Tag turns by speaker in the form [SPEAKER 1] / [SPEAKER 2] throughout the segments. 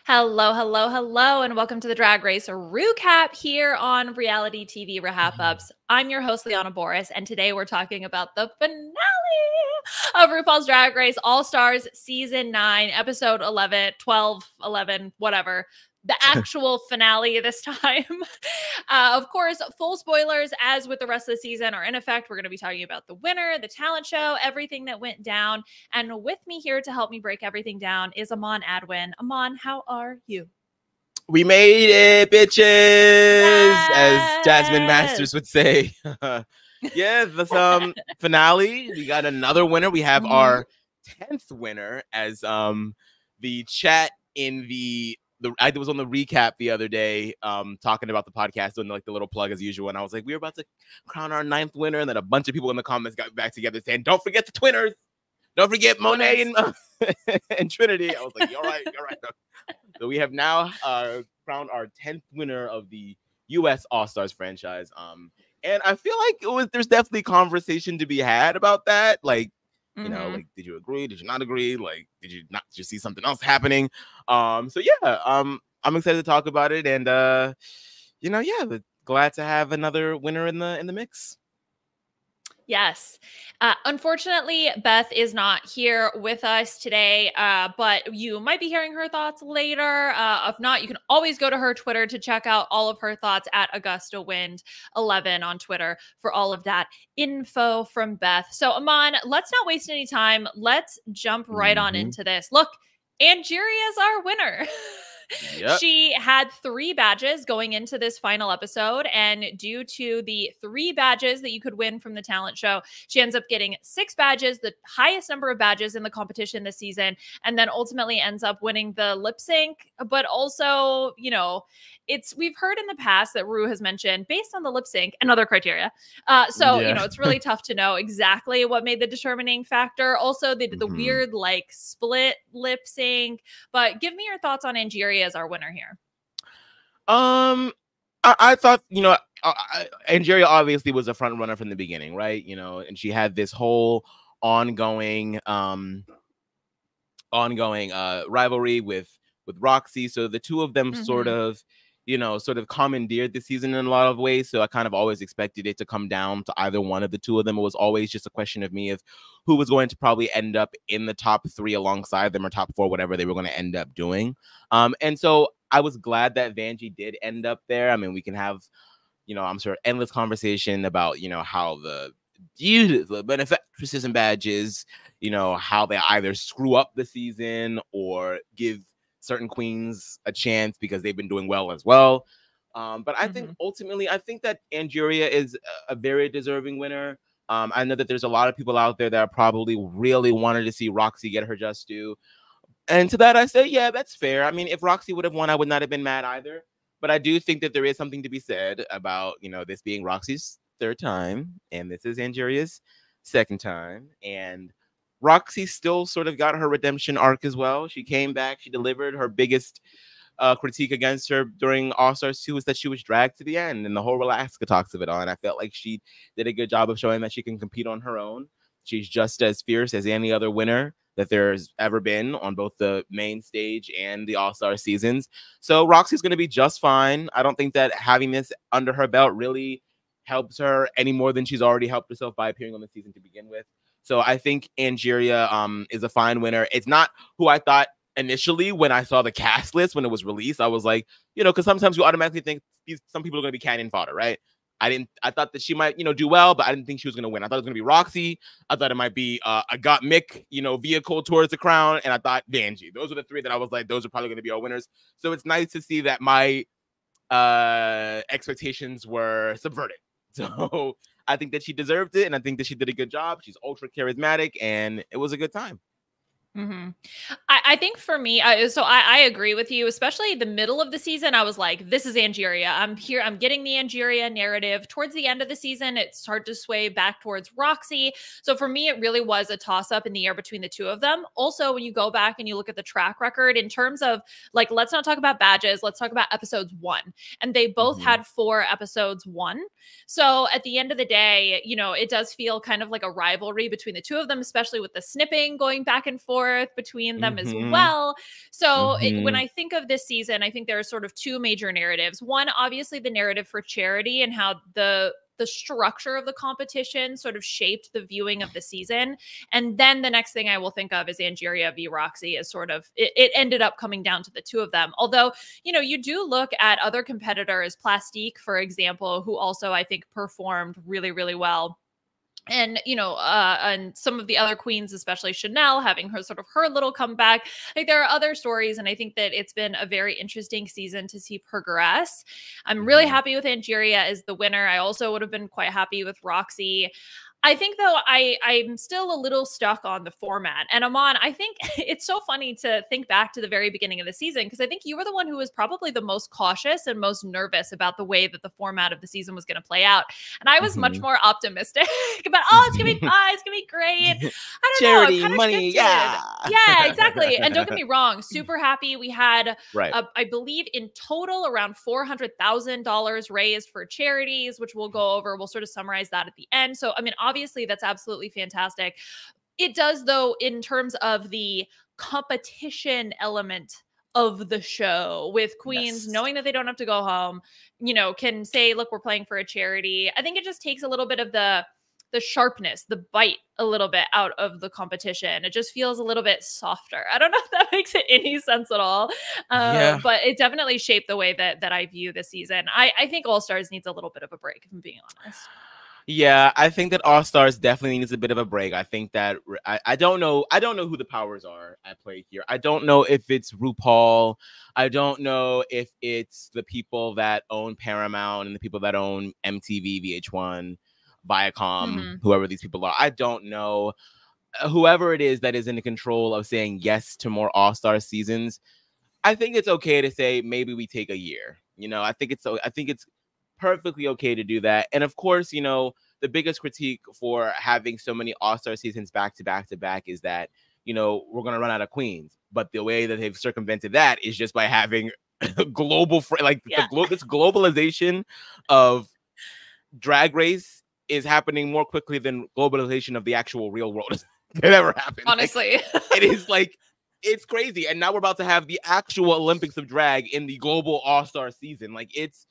[SPEAKER 1] Hello, hello, hello, and welcome to the Drag Race RuCap here on reality TV RHAPups. I'm your host, Liana Boraas, and today we're talking about the finale of RuPaul's Drag Race All-Stars Season 9, Episode 11, 12, 11, whatever. The actual finale this time. Of course, full spoilers, as with the rest of the season, are in effect. We're going to be talking about the winner, the talent show, everything that went down. And with me here to help me break everything down is Aman Adwin. Aman, how are you?
[SPEAKER 2] We made it, bitches, as Jasmine
[SPEAKER 1] Yes.
[SPEAKER 2] Masters would say. Yeah, the finale. We got another winner. We have our 10th winner, as the chat in I was on the recap the other day, talking about the podcast, doing like the little plug as usual, and I was like, we're about to crown our 9th winner, and then a bunch of people in the comments got back together saying, "Don't forget the twinners, don't forget Monet and Trinity." I was like, "All right, all right." So we have now crowned our 10th winner of the U.S. All-Stars franchise, and I feel like there's definitely conversation to be had about that, like. You know, like, did you agree? Did you not agree? Like, did you see something else happening? So yeah, I'm excited to talk about it, and yeah, glad to have another winner in the mix.
[SPEAKER 1] Yes. Unfortunately, Beth is not here with us today, but you might be hearing her thoughts later. If not, you can always go to her Twitter to check out all of her thoughts at AugustaWind11 on Twitter for all of that info from Beth. So, Aman, let's not waste any time. Let's jump right on into this. Look, Angeria is our winner.
[SPEAKER 2] Yep.
[SPEAKER 1] She had 3 badges going into this final episode, and due to the 3 badges that you could win from the talent show, she ends up getting 6 badges, the highest number of badges in the competition this season, and then ultimately ends up winning the lip sync. But also, you know, we've heard in the past that Ru has mentioned based on the lip sync and other criteria. You know, it's really tough to know exactly what made the determining factor. Also, they did the weird like split lip sync. But give me your thoughts on Angeria as our winner here.
[SPEAKER 2] I thought, you know, Angeria obviously was a front runner from the beginning, right? You know, and she had this whole ongoing rivalry with Roxy. So the two of them sort of commandeered the season in a lot of ways. So I kind of always expected it to come down to either one of the two of them. It was always just a question of me of who was going to probably end up in the top 3 alongside them, or top 4, whatever they were going to end up doing. And so I was glad that Vanjie did end up there. I mean, we can have, you know, I'm sure endless conversation about, you know, how the benefactresses and badges, you know, how they either screw up the season or give certain queens a chance because they've been doing well as well. But I think ultimately, I think that Angeria is a very deserving winner. I know that there's a lot of people out there that are probably really wanted to see Roxy get her just due. And to that, I say, yeah, that's fair. I mean, if Roxy would have won, I would not have been mad either. But I do think that there is something to be said about, you know, this being Roxy's 3rd time, and this is Angeria's 2nd time. And Roxy still sort of got her redemption arc as well. She came back. She delivered. Her biggest critique against her during All-Stars 2 was that she was dragged to the end, and the whole Alaska talks of it all. And I felt like she did a good job of showing that she can compete on her own. She's just as fierce as any other winner that there's ever been on both the main stage and the All-Star seasons. So Roxy's going to be just fine. I don't think that having this under her belt really helps her any more than she's already helped herself by appearing on the season to begin with. So I think Angeria is a fine winner. It's not who I thought initially when I saw the cast list when it was released. I was like, you know, because sometimes you automatically think some people are going to be cannon fodder, right? I thought that she might, you know, do well, but I didn't think she was going to win. I thought it was going to be Roxy. I thought it might be a Got Mick, you know, vehicle towards the crown. And I thought Vanjie. Those were the 3 that I was like, those are probably going to be our winners. So it's nice to see that my expectations were subverted. So I think that she deserved it, and I think that she did a good job. She's ultra charismatic, and it was a good time.
[SPEAKER 1] I think for me, I agree with you, especially the middle of the season. I was like, this is Angeria. I'm here. I'm getting the Angeria narrative. Towards the end of the season, it started to sway back towards Roxy. So for me, it really was a toss up in the air between the two of them. Also, when you go back and you look at the track record in terms of like, let's not talk about badges. Let's talk about episodes 1. And they both had 4 episodes 1. So at the end of the day, you know, it does feel kind of like a rivalry between the two of them, especially with the snipping going back and forth between them as well. So when I think of this season, I think there are sort of two major narratives. One, obviously the narrative for Charity and how the structure of the competition sort of shaped the viewing of the season. And then the next thing I will think of is Angeria v. Roxy as sort of, it ended up coming down to the two of them. Although, you know, you do look at other competitors, Plastique, for example, who also I think performed really, really well. And, you know, and some of the other queens, especially Chanel, having her sort of her little comeback. Like there are other stories, and I think that it's been a very interesting season to see progress. I'm really happy with Angeria as the winner. I also would have been quite happy with Roxy. I think, though, I'm still a little stuck on the format. And Aman, I think it's so funny to think back to the very beginning of the season, because I think you were the one who was probably the most cautious and most nervous about the way that the format of the season was going to play out. And I was much more optimistic about, oh, it's going to be fine. It's going to be great. I don't know.
[SPEAKER 2] Charity, money, yeah.
[SPEAKER 1] Yeah, exactly. And don't get me wrong, super happy. We had,
[SPEAKER 2] right.
[SPEAKER 1] I believe, in total around $400,000 raised for charities, which we'll go over. We'll sort of summarize that at the end. So, I mean, obviously, that's absolutely fantastic. It does, though, in terms of the competition element of the show with queens knowing that they don't have to go home, you know, can say, look, we're playing for a charity. I think it just takes a little bit of the sharpness, the bite a little bit out of the competition. It just feels a little bit softer. I don't know if that makes any sense at all. But it definitely shaped the way that I view this season. I think All Stars needs a little bit of a break, if I'm being honest.
[SPEAKER 2] Yeah, I think that All Stars definitely needs a bit of a break. I think that I don't know who the powers are at play here. I don't know if it's RuPaul. I don't know if it's the people that own Paramount and the people that own MTV, VH1, Viacom, whoever these people are. I don't know. Whoever it is that is in control of saying yes to more All Star seasons, I think it's okay to say maybe we take a year. You know, I think it's perfectly okay to do that. And of course, you know, the biggest critique for having so many All-Star seasons back to back to back is that, you know, we're going to run out of queens. But the way that they've circumvented that is just by having global, this globalization of Drag Race is happening more quickly than globalization of the actual real world could ever happen.
[SPEAKER 1] Honestly.
[SPEAKER 2] It is like, it's crazy. And now we're about to have the actual Olympics of drag in the global All-Star season. Like, it's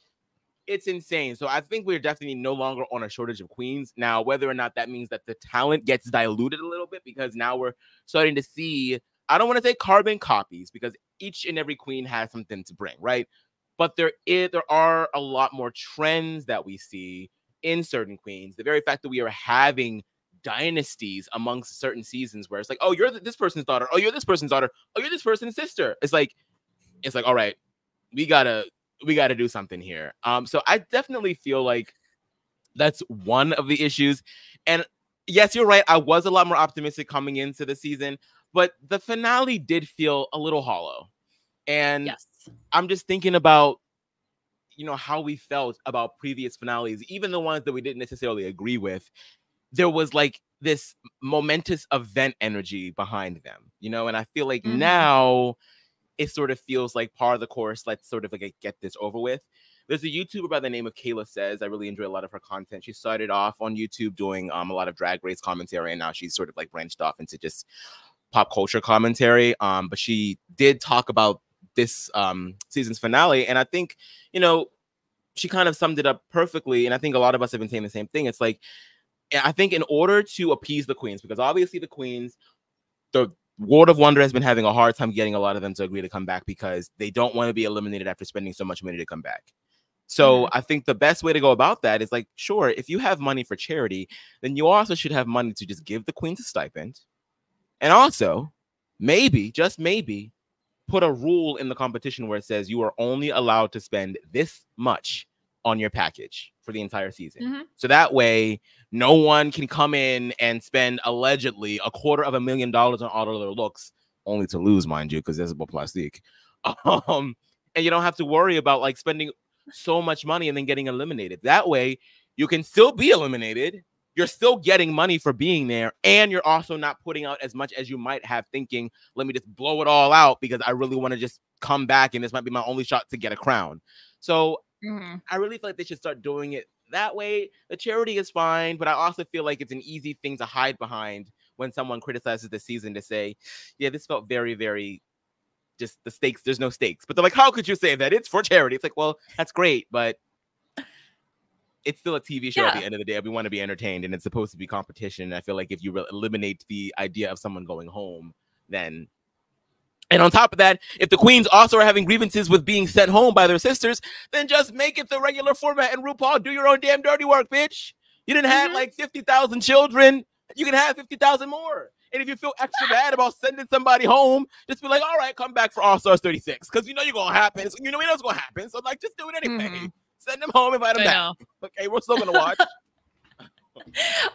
[SPEAKER 2] insane. So I think we're definitely no longer on a shortage of queens. Now, whether or not that means that the talent gets diluted a little bit, because now we're starting to see, I don't want to say carbon copies, because each and every queen has something to bring, right? But there are a lot more trends that we see in certain queens. The very fact that we are having dynasties amongst certain seasons where it's like, oh, you're this person's daughter. Oh, you're this person's daughter. Oh, you're this person's sister. It's like, all right, we gotta do something here. So I definitely feel like that's one of the issues. And yes, you're right. I was a lot more optimistic coming into the season, but the finale did feel a little hollow. And I'm just thinking about, you know, how we felt about previous finales, even the ones that we didn't necessarily agree with. There was like this momentous event energy behind them, you know, and I feel like now it sort of feels like par of the course. Let's sort of like get this over with. There's a YouTuber by the name of Kayla Says. I really enjoy a lot of her content. She started off on YouTube doing a lot of Drag Race commentary, and now she's sort of like branched off into just pop culture commentary. But she did talk about this season's finale, and I think, you know, she kind of summed it up perfectly. And I think a lot of us have been saying the same thing. It's like, I think in order to appease the queens, because obviously the queens, the World of Wonder has been having a hard time getting a lot of them to agree to come back because they don't want to be eliminated after spending so much money to come back. So I think the best way to go about that is like, sure, if you have money for charity, then you also should have money to just give the queens a stipend. And also, maybe, just maybe, put a rule in the competition where it says you are only allowed to spend this much on your package for the entire season. So that way, no one can come in and spend allegedly $250,000 on all of their looks, only to lose, mind you, because there's a plastic. And you don't have to worry about like spending so much money and then getting eliminated. That way, you can still be eliminated. You're still getting money for being there, and you're also not putting out as much as you might have, thinking, let me just blow it all out because I really want to just come back and this might be my only shot to get a crown. So I really feel like they should start doing it that way. The charity is fine, but I also feel like it's an easy thing to hide behind when someone criticizes the season to say, yeah, this felt very, very just the stakes. There's no stakes. But they're like, how could you say that? It's for charity. It's like, well, that's great, but it's still a TV show at the end of the day. We want to be entertained, and it's supposed to be competition. And I feel like if you eliminate the idea of someone going home, then... And on top of that, if the queens also are having grievances with being sent home by their sisters, then just make it the regular format. And RuPaul, do your own damn dirty work, bitch. You didn't have like 50,000 children. You can have 50,000 more. And if you feel extra bad about sending somebody home, just be like, all right, come back for All Stars 36. Because you know you're going to happen. So you know what's going to happen. So like, just do it anyway. Send them home, invite them back. Okay, we're still going to watch.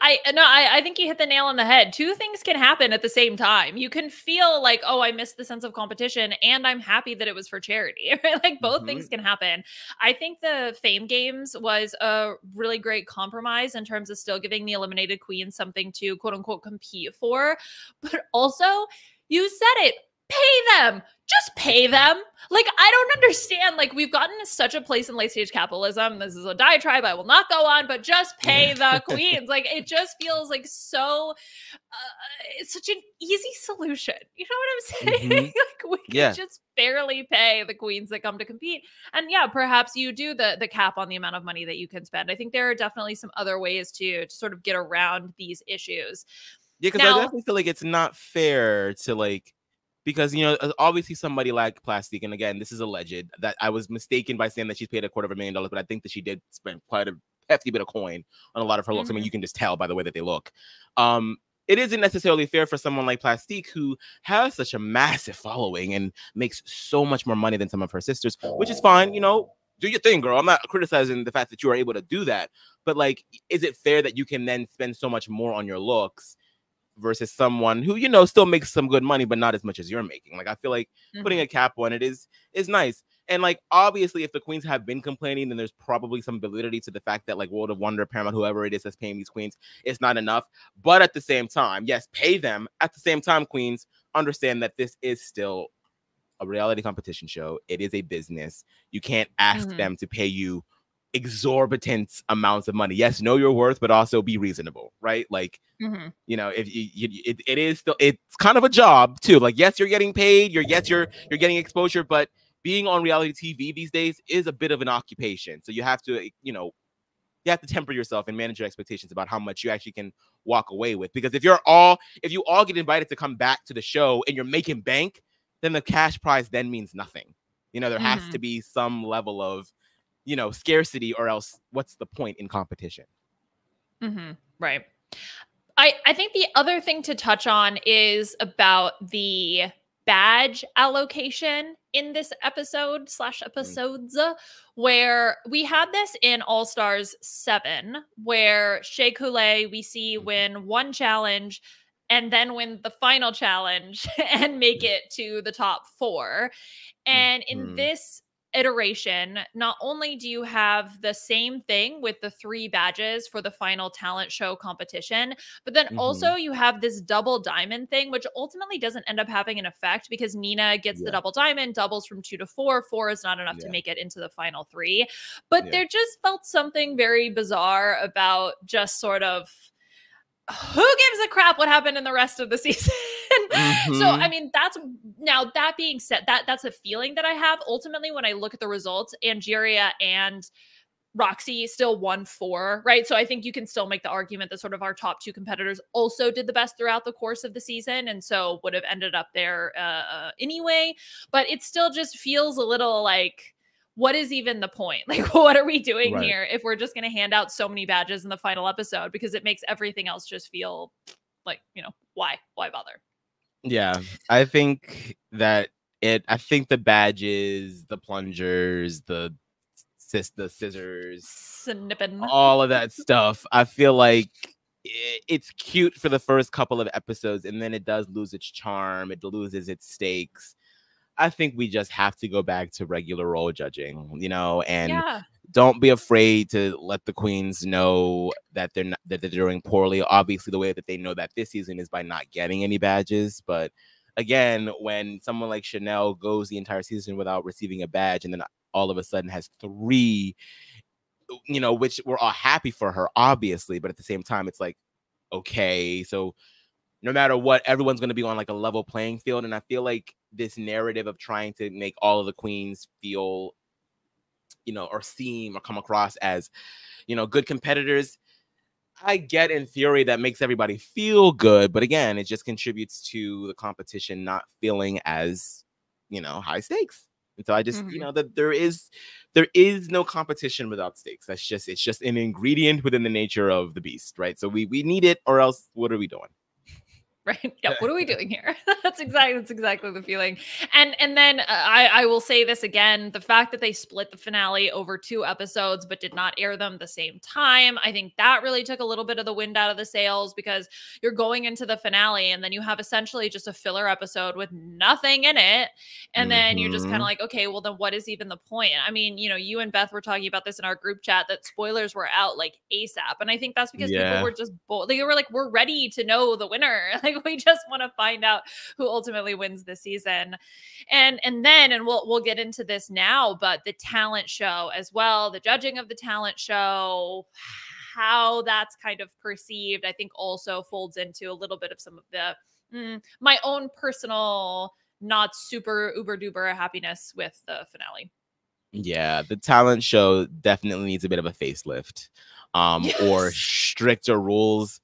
[SPEAKER 1] I think you hit the nail on the head. Two things can happen at the same time. You can feel like, oh, I missed the sense of competition, and I'm happy that it was for charity. Like both things can happen. I think the Fame Games was a really great compromise in terms of still giving the eliminated queens something to quote unquote compete for, but also you said it. Pay them. Just pay them. Like, I don't understand. Like, we've gotten to such a place in late stage capitalism. This is a diatribe I will not go on, but just pay the queens. Like, it just feels like so, it's such an easy solution. You know what I'm saying? Like, we can just barely pay the queens that come to compete. And yeah, perhaps you do the cap on the amount of money that you can spend. I think there are definitely some other ways to sort of get around these issues.
[SPEAKER 2] Yeah, because I definitely feel like it's not fair to like, because, you know, obviously somebody like Plastique, and again, this is alleged, that I was mistaken by saying that she's paid $250,000, but I think that she did spend quite a hefty bit of coin on a lot of her looks. I mean, you can just tell by the way that they look. It isn't necessarily fair for someone like Plastique, who has such a massive following and makes so much more money than some of her sisters, which is fine. You know, do your thing, girl. I'm not criticizing the fact that you are able to do that, but like, is it fair that you can then spend so much more on your looks versus someone who, you know, still makes some good money, but not as much as you're making? Like, I feel like putting a cap on it is nice. And like, obviously, if the queens have been complaining, then there's probably some validity to the fact that like World of Wonder, Paramount, whoever it is that's paying these queens, it's not enough. But at the same time, yes, pay them. At the same time, queens, understand that this is still a reality competition show. It is a business. You can't ask them to pay you exorbitant amounts of money. Yes, know your worth, but also be reasonable, right? Like, you know, if it is still, it's kind of a job too. Like, yes, you're getting paid. You're getting exposure, but being on reality TV these days is a bit of an occupation. So you have to, you know, you have to temper yourself and manage your expectations about how much you actually can walk away with. Because if you all get invited to come back to the show and you're making bank, then the cash prize then means nothing. You know, there has to be some level of, you know, scarcity, or else what's the point in competition?
[SPEAKER 1] Right. I think the other thing to touch on is about the badge allocation in this episodes, where we had this in All Stars 7, where Shea Coulee we see win one challenge and then win the final challenge and make it to the top 4. And in this iteration, not only do you have the same thing with the 3 badges for the final talent show competition, but then also you have this double diamond thing, which ultimately doesn't end up having an effect because Nina gets the double diamond, doubles from 2 to 4. 4 is not enough to make it into the final 3. But there just felt something very bizarre about just sort of, who gives a crap what happened in the rest of the season? So, I mean, that being said, that's a feeling that I have. Ultimately, when I look at the results, Angeria and Roxy still won 4, right? So I think you can still make the argument that sort of our top 2 competitors also did the best throughout the course of the season, and so would have ended up there anyway. But it still just feels a little like, what is even the point? Like, what are we doing here if we're just going to hand out so many badges in the final episode? Because it makes everything else just feel like, you know, why bother?
[SPEAKER 2] Yeah, I think the badges, the plungers, the scissors,
[SPEAKER 1] snipping,
[SPEAKER 2] all of that stuff, I feel like it's cute for the first couple of episodes, and then it does lose its charm. It loses its stakes. I think we just have to go back to regular role judging, you know, and don't be afraid to let the queens know that they're doing poorly. Obviously, the way that they know that this season is by not getting any badges. But again, when someone like Chanel goes the entire season without receiving a badge and then all of a sudden has 3, you know, which we're all happy for her, obviously. But at the same time, it's like, okay, so no matter what, everyone's going to be on like a level playing field. And I feel like this narrative of trying to make all of the queens feel, you know, or seem or come across as, you know, good competitors, I get in theory that makes everybody feel good. But again, it just contributes to the competition not feeling as, you know, high stakes. And so I just, you know, that there is no competition without stakes. It's just an ingredient within the nature of the beast, right? So we need it, or else what are we doing?
[SPEAKER 1] Right. Yeah. What are we doing here? That's exactly the feeling. And then I will say this again, the fact that they split the finale over 2 episodes, but did not air them the same time. I think that really took a little bit of the wind out of the sails, because you're going into the finale and then you have essentially just a filler episode with nothing in it. And then you're just kind of like, okay, well then what is even the point? I mean, you know, you and Beth were talking about this in our group chat, that spoilers were out like ASAP. And I think that's because people were just they were like, we're ready to know the winner. Like, we just want to find out who ultimately wins this season. And we'll get into this now, but the talent show as well, the judging of the talent show, how that's kind of perceived, I think also folds into a little bit of some of the my own personal not super uber duper happiness with the finale.
[SPEAKER 2] Yeah, the talent show definitely needs a bit of a facelift, or stricter rules.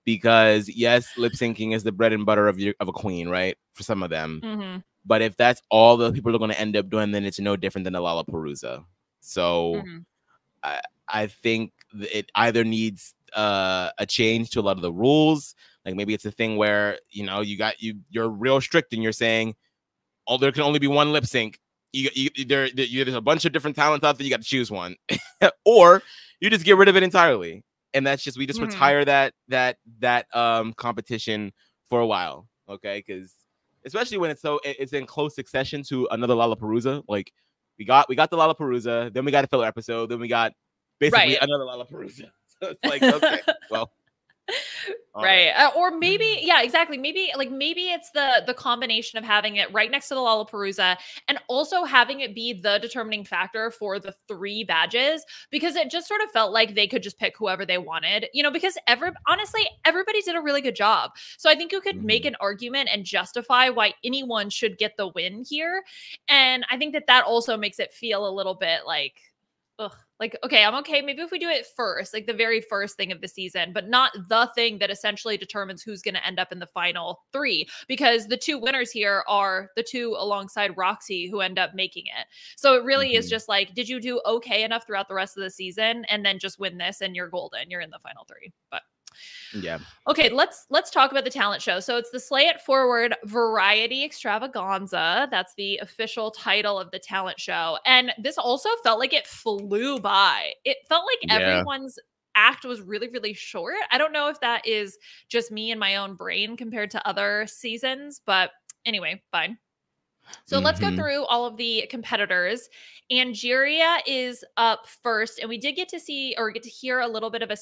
[SPEAKER 2] Because yes, lip syncing is the bread and butter of a queen, right? For some of them. But if that's all the people are going to end up doing, then it's no different than a Lollapalooza. So I think it either needs a change to a lot of the rules. Like maybe it's a thing where, you know, you're real strict and you're saying, oh, there can only be one lip sync. There's a bunch of different talents out there. You got to choose one, or you just get rid of it entirely. And that's just, we just retire that competition for a while, okay? Because especially when it's in close succession to another Lollapalooza. Like we got the Lollapalooza, then we got a filler episode, then we got basically another Lollapalooza. So it's like, okay, well.
[SPEAKER 1] Right. Or maybe, yeah, exactly. Maybe it's the combination of having it right next to the Lollapalooza and also having it be the determining factor for the 3 badges, because it just sort of felt like they could just pick whoever they wanted, you know, because honestly, everybody did a really good job. So I think you could make an argument and justify why anyone should get the win here. And I think that also makes it feel a little bit like, ugh, like, okay, I'm okay. Maybe if we do it first, like the very first thing of the season, but not the thing that essentially determines who's going to end up in the final 3, because the 2 winners here are the 2 alongside Roxy who end up making it. So it really is just like, did you do okay enough throughout the rest of the season and then just win this and you're golden, you're in the final 3. But
[SPEAKER 2] yeah.
[SPEAKER 1] Okay, let's talk about the talent show. So it's the Slay It Forward Variety Extravaganza. That's the official title of the talent show. And this also felt like it flew by. It felt like everyone's act was really, really short. I don't know if that is just me and my own brain compared to other seasons, but anyway, fine. So let's go through all of the competitors. Angeria is up first, and we did get to see or get to hear a little bit of a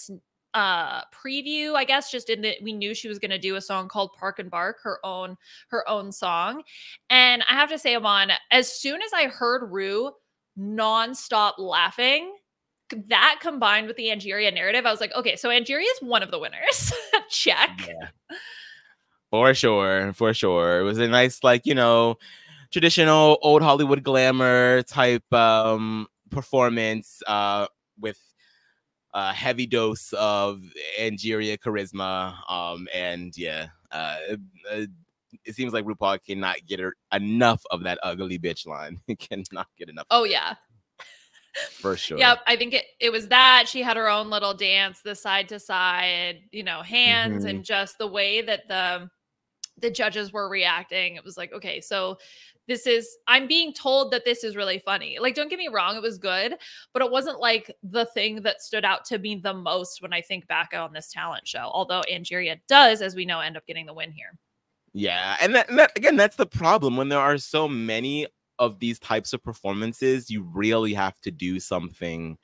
[SPEAKER 1] preview, I guess, just in that we knew she was going to do a song called Park and Bark, her own song. And I have to say, Aman, as soon as I heard Ru nonstop laughing, that combined with the Angeria narrative, I was like, okay, so Angeria is one of the winners. Check.
[SPEAKER 2] Yeah. For sure. It was a nice, like, you know, traditional old Hollywood glamour type performance with a heavy dose of Angeria charisma. And yeah, it seems like RuPaul cannot get her enough of that ugly bitch line. Cannot get enough.
[SPEAKER 1] Oh, yeah.
[SPEAKER 2] For sure.
[SPEAKER 1] Yep. I think it was that. She had her own little dance, the side to side, you know, hands, and just the way that the judges were reacting. It was like, okay, so I'm being told that this is really funny. Like, don't get me wrong, it was good, but it wasn't like the thing that stood out to me the most when I think back on this talent show. Although Angeria does, as we know, end up getting the win here.
[SPEAKER 2] Yeah. And that again, that's the problem. When there are so many of these types of performances, you really have to do something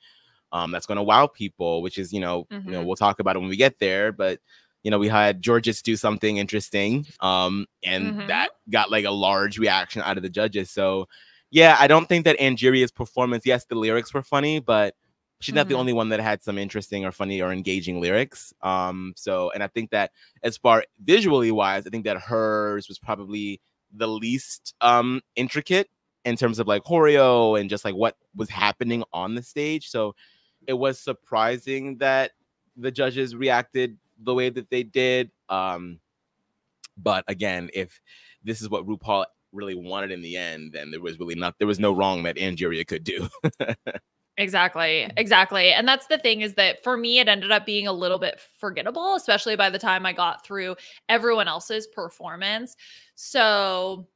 [SPEAKER 2] that's going to wow people, which is, you know, we'll talk about it when we get there, but you know, we had Georges do something interesting, and that got like a large reaction out of the judges. So yeah, I don't think that Angeria's performance, yes, the lyrics were funny, but she's not the only one that had some interesting or funny or engaging lyrics. So, and I think that as far visually wise, I think that hers was probably the least intricate in terms of like choreo and just like what was happening on the stage. So it was surprising that the judges reacted the way that they did. But again, if this is what RuPaul really wanted in the end, then there was no wrong that Angeria could do.
[SPEAKER 1] Exactly. And that's the thing, is that for me, it ended up being a little bit forgettable, especially by the time I got through everyone else's performance. So,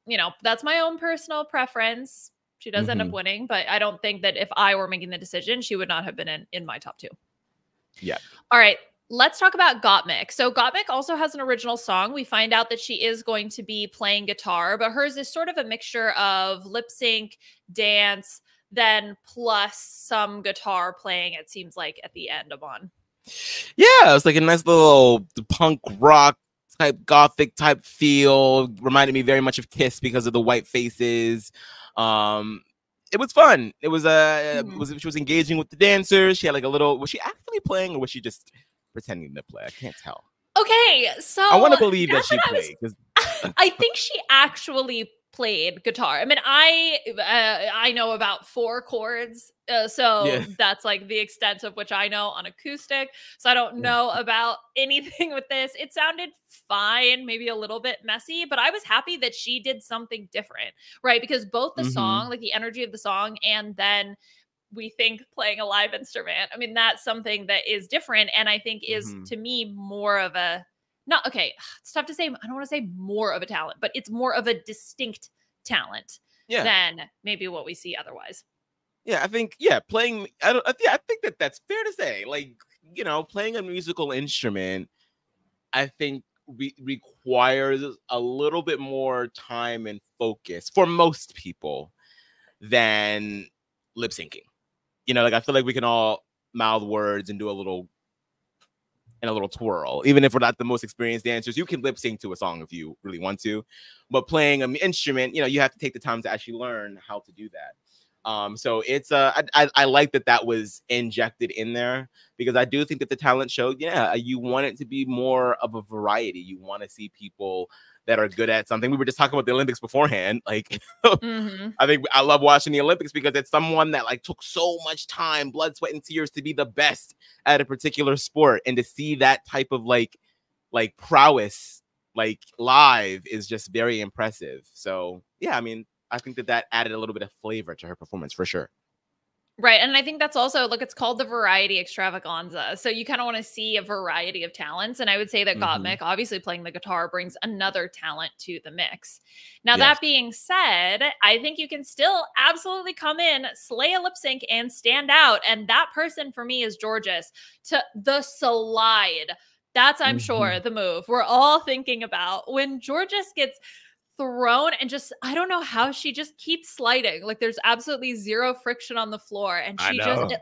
[SPEAKER 1] you know, that's my own personal preference. She does end up winning, but I don't think that if I were making the decision, she would not have been in my top 2.
[SPEAKER 2] Yeah.
[SPEAKER 1] All right. Let's talk about Gottmik. So Gottmik also has an original song. We find out that she is going to be playing guitar, but hers is sort of a mixture of lip sync, dance, then plus some guitar playing, it seems like, at the end, Aman.
[SPEAKER 2] Yeah, it's like a nice little punk rock type, gothic type feel. Reminded me very much of Kiss because of the white faces. It was fun. It was she was engaging with the dancers. She had like a little, was she actually playing or was she just pretending to play? I can't tell.
[SPEAKER 1] Okay, so
[SPEAKER 2] I want to believe that she played.
[SPEAKER 1] I think she actually played guitar. I mean, I know about 4 chords, so
[SPEAKER 2] Yeah.
[SPEAKER 1] that's like the extent of which I know on acoustic. So I don't know about anything with this. It sounded fine, maybe a little bit messy, but I was happy that she did something different, right? Because both the song, like the energy of the song, and then we think playing a live instrument, I mean, that's something that is different, and I think is to me more of a, not, okay, it's tough to say. I don't want to say more of a talent, but it's more of a distinct talent than maybe what we see otherwise.
[SPEAKER 2] Yeah, I think, playing, I think that that's fair to say. Like, you know, playing a musical instrument, I think requires a little bit more time and focus for most people than lip syncing. You know, like I feel like we can all mouth words and do a little twirl. Even if we're not the most experienced dancers, you can lip sync to a song if you really want to. But playing an instrument, you know, you have to take the time to actually learn how to do that. So it's I like that was injected in there, because I do think that the talent show, you want it to be more of a variety. You want to see people that are good at something. We were just talking about the Olympics beforehand. Like, I think I love watching the Olympics because it's someone that like took so much time, blood, sweat, and tears to be the best at a particular sport, and to see that type of like prowess like live is just very impressive. So yeah, I mean, I think that added a little bit of flavor to her performance for sure.
[SPEAKER 1] Right. And I think that's also, look, it's called the variety extravaganza. So you kind of want to see a variety of talents. And I would say that Gottmik, obviously playing the guitar, brings another talent to the mix. Now, that being said, I think you can still absolutely come in, slay a lip sync, and stand out. And that person for me is Jorgeous, to the slide. That's, I'm sure, the move we're all thinking about. When Jorgeous gets thrown and just, I don't know how she just keeps sliding. Like, there's absolutely zero friction on the floor, and she just,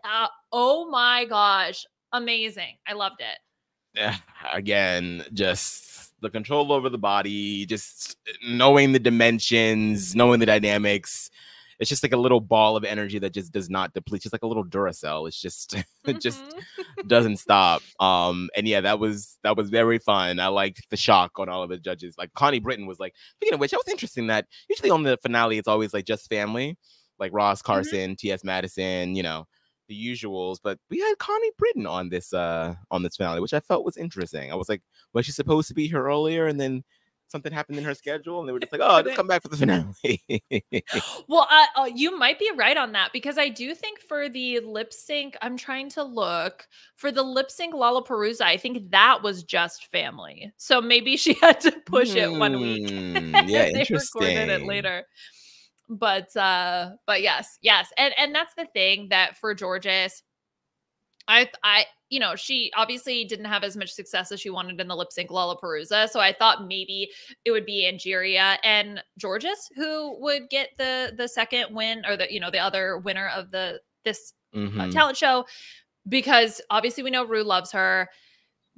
[SPEAKER 1] oh my gosh, amazing. I loved it.
[SPEAKER 2] Yeah, again, just the control over the body, just knowing the dimensions, knowing the dynamics. It's just like a little ball of energy that just does not deplete. Just like a little Duracell. It's just it just doesn't stop. And yeah, that was very fun. I liked the shock on all of the judges. Like Connie Britton was like, speaking of which, that was interesting that usually on the finale it's always like just family, like Ross Carson, T.S. Madison, you know, the usuals. But we had Connie Britton on this finale, which I felt was interesting. I was like, was she supposed to be here earlier, and then something happened in her schedule and they were just like, oh, just come back for the finale?
[SPEAKER 1] Well, you might be right on that, because I do think for the lip sync, I'm trying to look for the lip sync Lollapalooza, I think that was just family. So maybe she had to push it 1 week.
[SPEAKER 2] Yeah,
[SPEAKER 1] they
[SPEAKER 2] interesting.
[SPEAKER 1] recorded it later. But yes. And that's the thing, that for Jorgeous, I you know, she obviously didn't have as much success as she wanted in the lip sync Lollapalooza. So I thought maybe it would be Angeria and Jorgeous who would get the second win, or the other winner of this talent show, because obviously we know Ru loves her.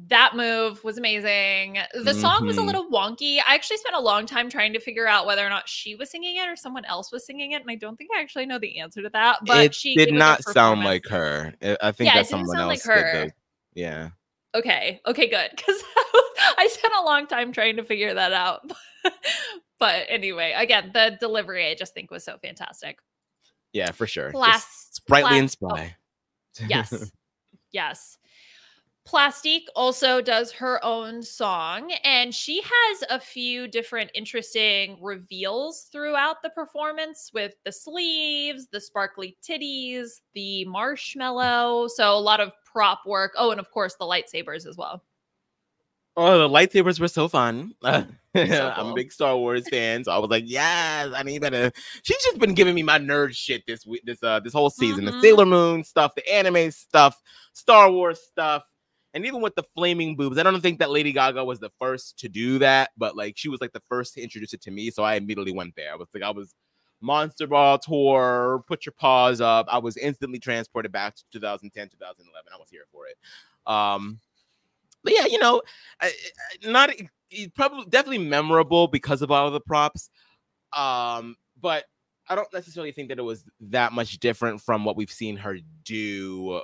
[SPEAKER 1] That move was amazing. The song was a little wonky. I actually spent a long time trying to figure out whether or not she was singing it or someone else was singing it, and I don't think I actually know the answer to that. But
[SPEAKER 2] It
[SPEAKER 1] she
[SPEAKER 2] did
[SPEAKER 1] gave a good
[SPEAKER 2] not sound
[SPEAKER 1] performance.
[SPEAKER 2] like her. I think
[SPEAKER 1] Yeah,
[SPEAKER 2] that
[SPEAKER 1] it didn't
[SPEAKER 2] someone
[SPEAKER 1] sound like
[SPEAKER 2] else did
[SPEAKER 1] her.
[SPEAKER 2] those. Yeah.
[SPEAKER 1] Okay, good. Because I spent a long time trying to figure that out. But anyway, again, the delivery I just think was so fantastic.
[SPEAKER 2] Yeah, for sure. Just sprightly and spry.
[SPEAKER 1] Oh, yes. Yes. Plastique also does her own song, and she has a few different interesting reveals throughout the performance with the sleeves, the sparkly titties, the marshmallow. So a lot of prop work. Oh, and of course the lightsabers as well.
[SPEAKER 2] Oh, the lightsabers were so fun.
[SPEAKER 1] So cool.
[SPEAKER 2] I'm a big Star Wars fan, so I was like, yes, I need better. She's just been giving me my nerd shit this week, this whole season. The Sailor Moon stuff, the anime stuff, Star Wars stuff, and even with the flaming boobs. I don't think that Lady Gaga was the first to do that, but like she was like the first to introduce it to me, so I immediately went there. I was Monster Ball tour, put your paws up. I was instantly transported back to 2010, 2011. I was here for it. But yeah, you know, not probably definitely memorable because of all of the props. But I don't necessarily think that it was that much different from what we've seen her do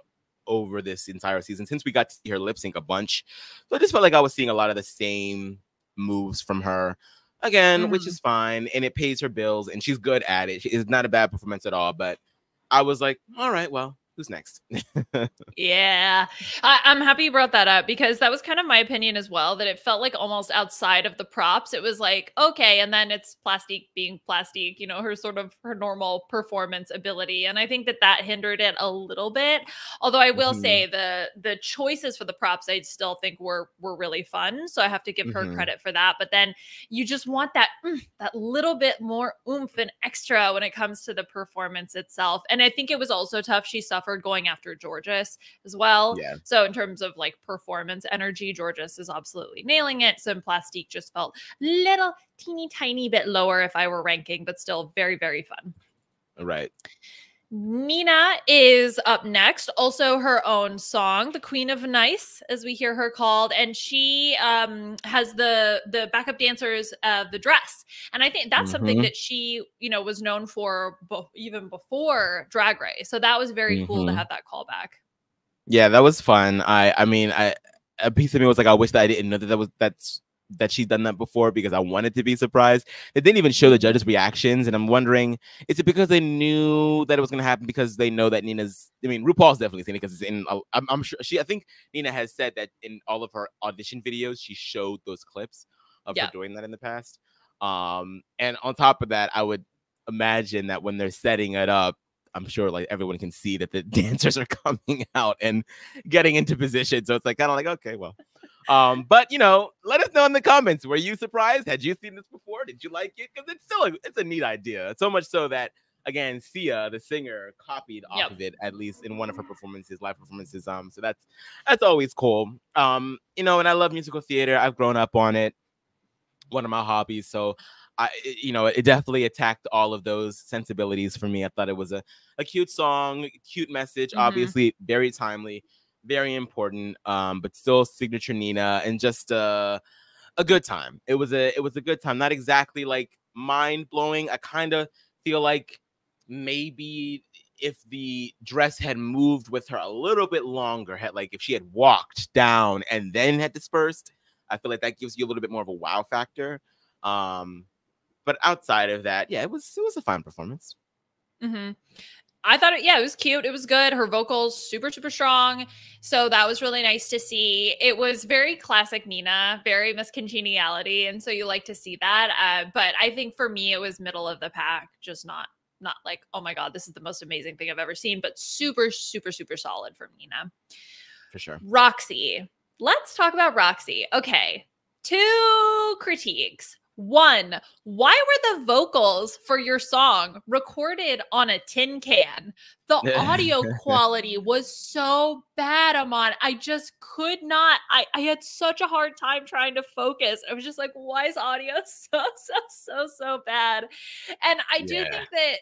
[SPEAKER 2] over this entire season since we got to see her lip sync a bunch. So I just felt like I was seeing a lot of the same moves from her again, which is fine, and it pays her bills, and she's good at it. It's not a bad performance at all. But I was like, all right, well, who's next?
[SPEAKER 1] Yeah, I'm happy you brought that up because that was kind of my opinion as well, that it felt like almost outside of the props. It was like, okay, and then it's Plastique being Plastique, you know, her sort of her normal performance ability. And I think that that hindered it a little bit. Although I will say the choices for the props I still think were really fun. So I have to give her credit for that. But then you just want that that little bit more oomph and extra when it comes to the performance itself. And I think it was also tough. She suffered going after Georges as well.
[SPEAKER 2] Yeah.
[SPEAKER 1] So in terms of like performance energy, Georges is absolutely nailing it. So Plastique just felt little teeny tiny bit lower if I were ranking, but still very, very fun.
[SPEAKER 2] Right.
[SPEAKER 1] Nina is up next, also her own song, The Queen of Nice, as we hear her called, and she has the backup dancers the dress, and I think that's something that she, you know, was known for even before Drag Race, so that was very cool to have that callback.
[SPEAKER 2] Yeah, that was fun. I mean, a piece of me was like, I wish that I didn't know that she's done that before because I wanted to be surprised. They didn't even show the judges' reactions, and I'm wondering, is it because they knew that it was going to happen because they know that Nina's? I mean, RuPaul's definitely seen it because it's in. I'm sure I think Nina has said that in all of her audition videos, she showed those clips of her doing that in the past. And on top of that, I would imagine that when they're setting it up, I'm sure like everyone can see that the dancers are coming out and getting into position. So it's like kind of like, okay, well. But you know, let us know in the comments. Were you surprised? Had you seen this before? Did you like it? Because it's a neat idea. So much so that again, Sia, the singer, copied off of it, at least in one of her performances, live performances. So that's always cool. You know, and I love musical theater. I've grown up on it. One of my hobbies. So you know, it definitely attacked all of those sensibilities for me. I thought it was a cute song, cute message, obviously very timely, very important, but still signature Nina, and just a good time. It was a good time. Not exactly like mind blowing. I kind of feel like maybe if the dress had moved with her a little bit longer, if she had walked down and then had dispersed, I feel like that gives you a little bit more of a wow factor. But outside of that, yeah, it was a fine performance.
[SPEAKER 1] I thought it was cute. It was good. Her vocals super, super strong. So that was really nice to see. It was very classic Nina, very Miss Congeniality. And so you like to see that. But I think for me, it was middle of the pack, just not like, oh my God, this is the most amazing thing I've ever seen, but super, super, super solid from Nina.
[SPEAKER 2] For sure.
[SPEAKER 1] Roxy. Let's talk about Roxy. Okay. 2 critiques. 1, why were the vocals for your song recorded on a tin can? The audio quality was so bad, Aman. I just could not. I had such a hard time trying to focus. I was just like, why is audio so bad? And I do think that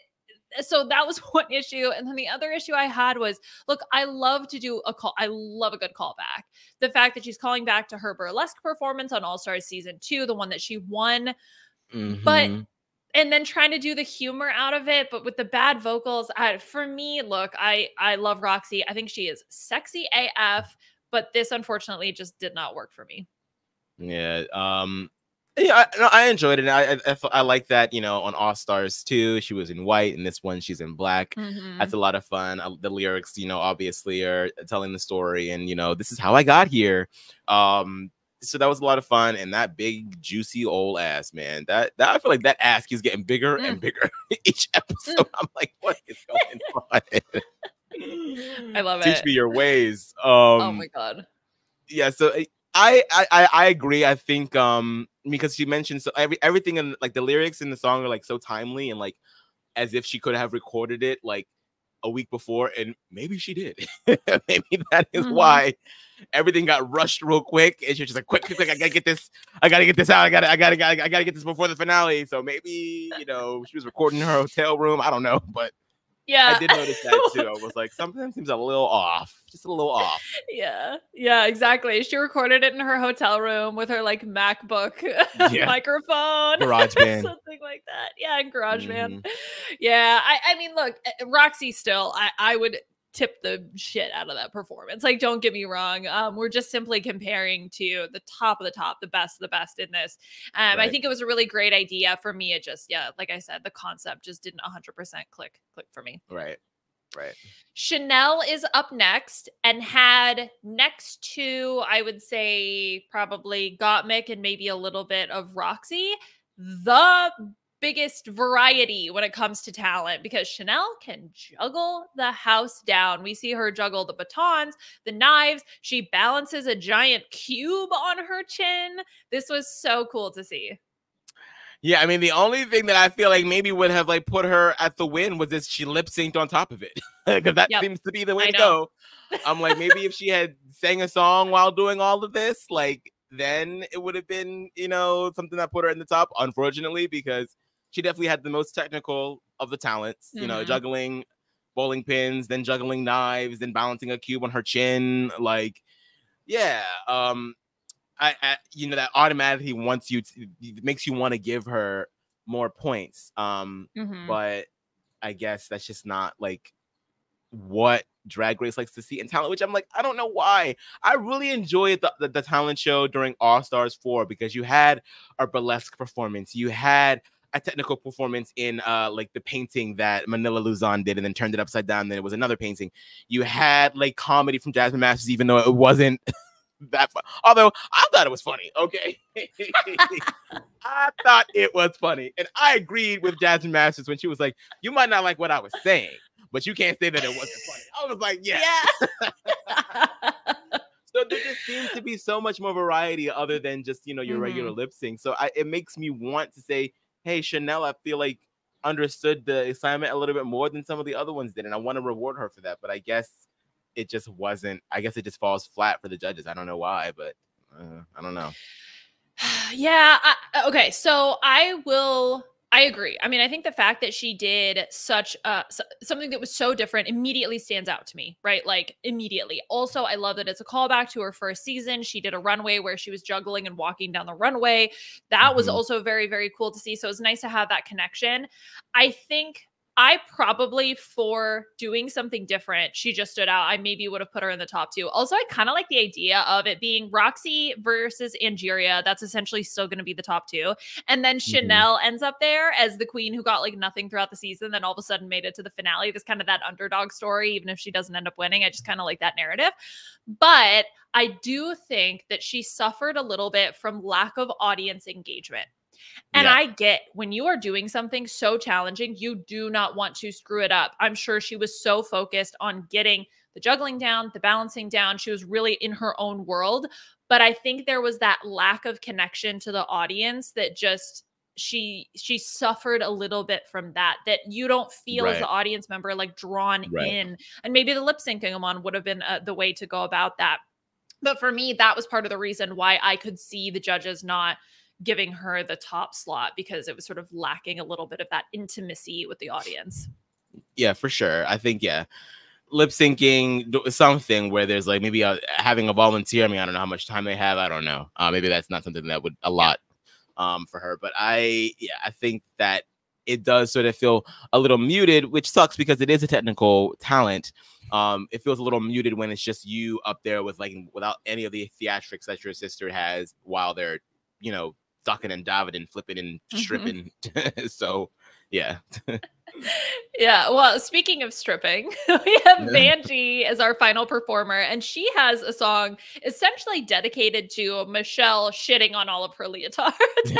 [SPEAKER 1] so that was one issue. And then the other issue I had was, look, I love to do a call. I love a good callback. The fact that she's calling back to her burlesque performance on All Stars season 2, the one that she won, but and then trying to do the humor out of it, but with the bad vocals. For me, look, I love Roxy. I think she is sexy AF, but this unfortunately just did not work for me.
[SPEAKER 2] Yeah. Yeah, I enjoyed it. I like that, you know, on All Stars 2, she was in white, and this one she's in black. That's a lot of fun. The lyrics, you know, obviously are telling the story, and, you know, this is how I got here. So that was a lot of fun, and that big juicy old ass, man. That I feel like that ass keeps getting bigger and bigger each episode. I'm like, what is going on?
[SPEAKER 1] I love it.
[SPEAKER 2] Teach me your ways.
[SPEAKER 1] Oh my god.
[SPEAKER 2] Yeah. So I agree. I think because she mentioned so everything in like the lyrics in the song are like so timely, and like as if she could have recorded it like a week before, and maybe she did. Maybe that is why everything got rushed real quick, and she's just like, quick, I gotta get this out. I gotta get this before the finale. So maybe, you know, she was recording in her hotel room. I don't know, but yeah, I did notice that too. I was like, something seems a little off, just a little off.
[SPEAKER 1] Yeah, exactly. She recorded it in her hotel room with her like MacBook microphone,
[SPEAKER 2] GarageBand,
[SPEAKER 1] something like that. Yeah, and GarageBand. Yeah, I mean, look, Roxy still, I would tip the shit out of that performance. Like, don't get me wrong. We're just simply comparing to the top of the top, the best of the best in this. Right. I think it was a really great idea. For me, it just, like I said, the concept just didn't 100% click for me.
[SPEAKER 2] Right.
[SPEAKER 1] Chanel is up next and had next to, I would say, probably Gottmik and maybe a little bit of Roxy, the biggest variety when it comes to talent, because Chanel can juggle the house down. We see her juggle the batons, the knives. She balances a giant cube on her chin. This was so cool to see.
[SPEAKER 2] Yeah, I mean, the only thing that I feel like maybe would have like put her at the win was if she lip synced on top of it, because that seems to be the way to go. I'm like, maybe if she had sang a song while doing all of this, like then it would have been, you know, something that put her in the top. Unfortunately, because she definitely had the most technical of the talents, you know, juggling bowling pins, then juggling knives, then balancing a cube on her chin. Like, yeah, I you know, that automatically makes you want to give her more points. But I guess that's just not like what Drag Race likes to see in talent, which I'm like, I don't know why. I really enjoyed the talent show during All Stars 4 because you had a burlesque performance, you had a technical performance in like the painting that Manila Luzon did and then turned it upside down. Then it was another painting. You had like comedy from Jasmine Masters, even though it wasn't that fun. Although I thought it was funny. Okay. I thought it was funny. And I agreed with Jasmine Masters when she was like, you might not like what I was saying, but you can't say that it wasn't funny. I was like, yeah. So there just seems to be so much more variety other than just, you know, your regular lip sync. So it makes me want to say, hey, Chanel, I feel like understood the assignment a little bit more than some of the other ones did. And I want to reward her for that. But I guess it just wasn't. I guess it just falls flat for the judges. I don't know why, but I don't know.
[SPEAKER 1] Yeah. Okay. So I agree. I mean, I think the fact that she did such something that was so different immediately stands out to me, right? Like immediately. Also, I love that it's a callback to her first season. She did a runway where she was juggling and walking down the runway. That was also very, very cool to see. So it was nice to have that connection. I think I probably, for doing something different, she just stood out. I maybe would have put her in the top 2. Also, I kind of like the idea of it being Roxy versus Angeria. That's essentially still going to be the top 2. And then Chanel ends up there as the queen who got like nothing throughout the season, then all of a sudden made it to the finale. There's kind of that underdog story, even if she doesn't end up winning. I just kind of like that narrative. But I do think that she suffered a little bit from lack of audience engagement. And I get when you are doing something so challenging, you do not want to screw it up. I'm sure she was so focused on getting the juggling down, the balancing down. She was really in her own world. But I think there was that lack of connection to the audience that just she suffered a little bit from that you don't feel as the audience member like drawn in. And maybe the lip syncing Aman would have been the way to go about that. But for me, that was part of the reason why I could see the judges not giving her the top slot, because it was sort of lacking a little bit of that intimacy with the audience.
[SPEAKER 2] Yeah, for sure. I think, yeah, lip syncing something where there's like maybe having a volunteer. I mean, I don't know how much time they have. I don't know. Maybe that's not something that would a lot for her. But I think that it does sort of feel a little muted, which sucks because it is a technical talent. It feels a little muted when it's just you up there with like without any of the theatrics that your sister has while they're, you know, ducking and diving and flipping and stripping. So yeah.
[SPEAKER 1] Yeah, well, speaking of stripping, we have Vanjie as our final performer, and she has a song essentially dedicated to Michelle shitting on all of her leotards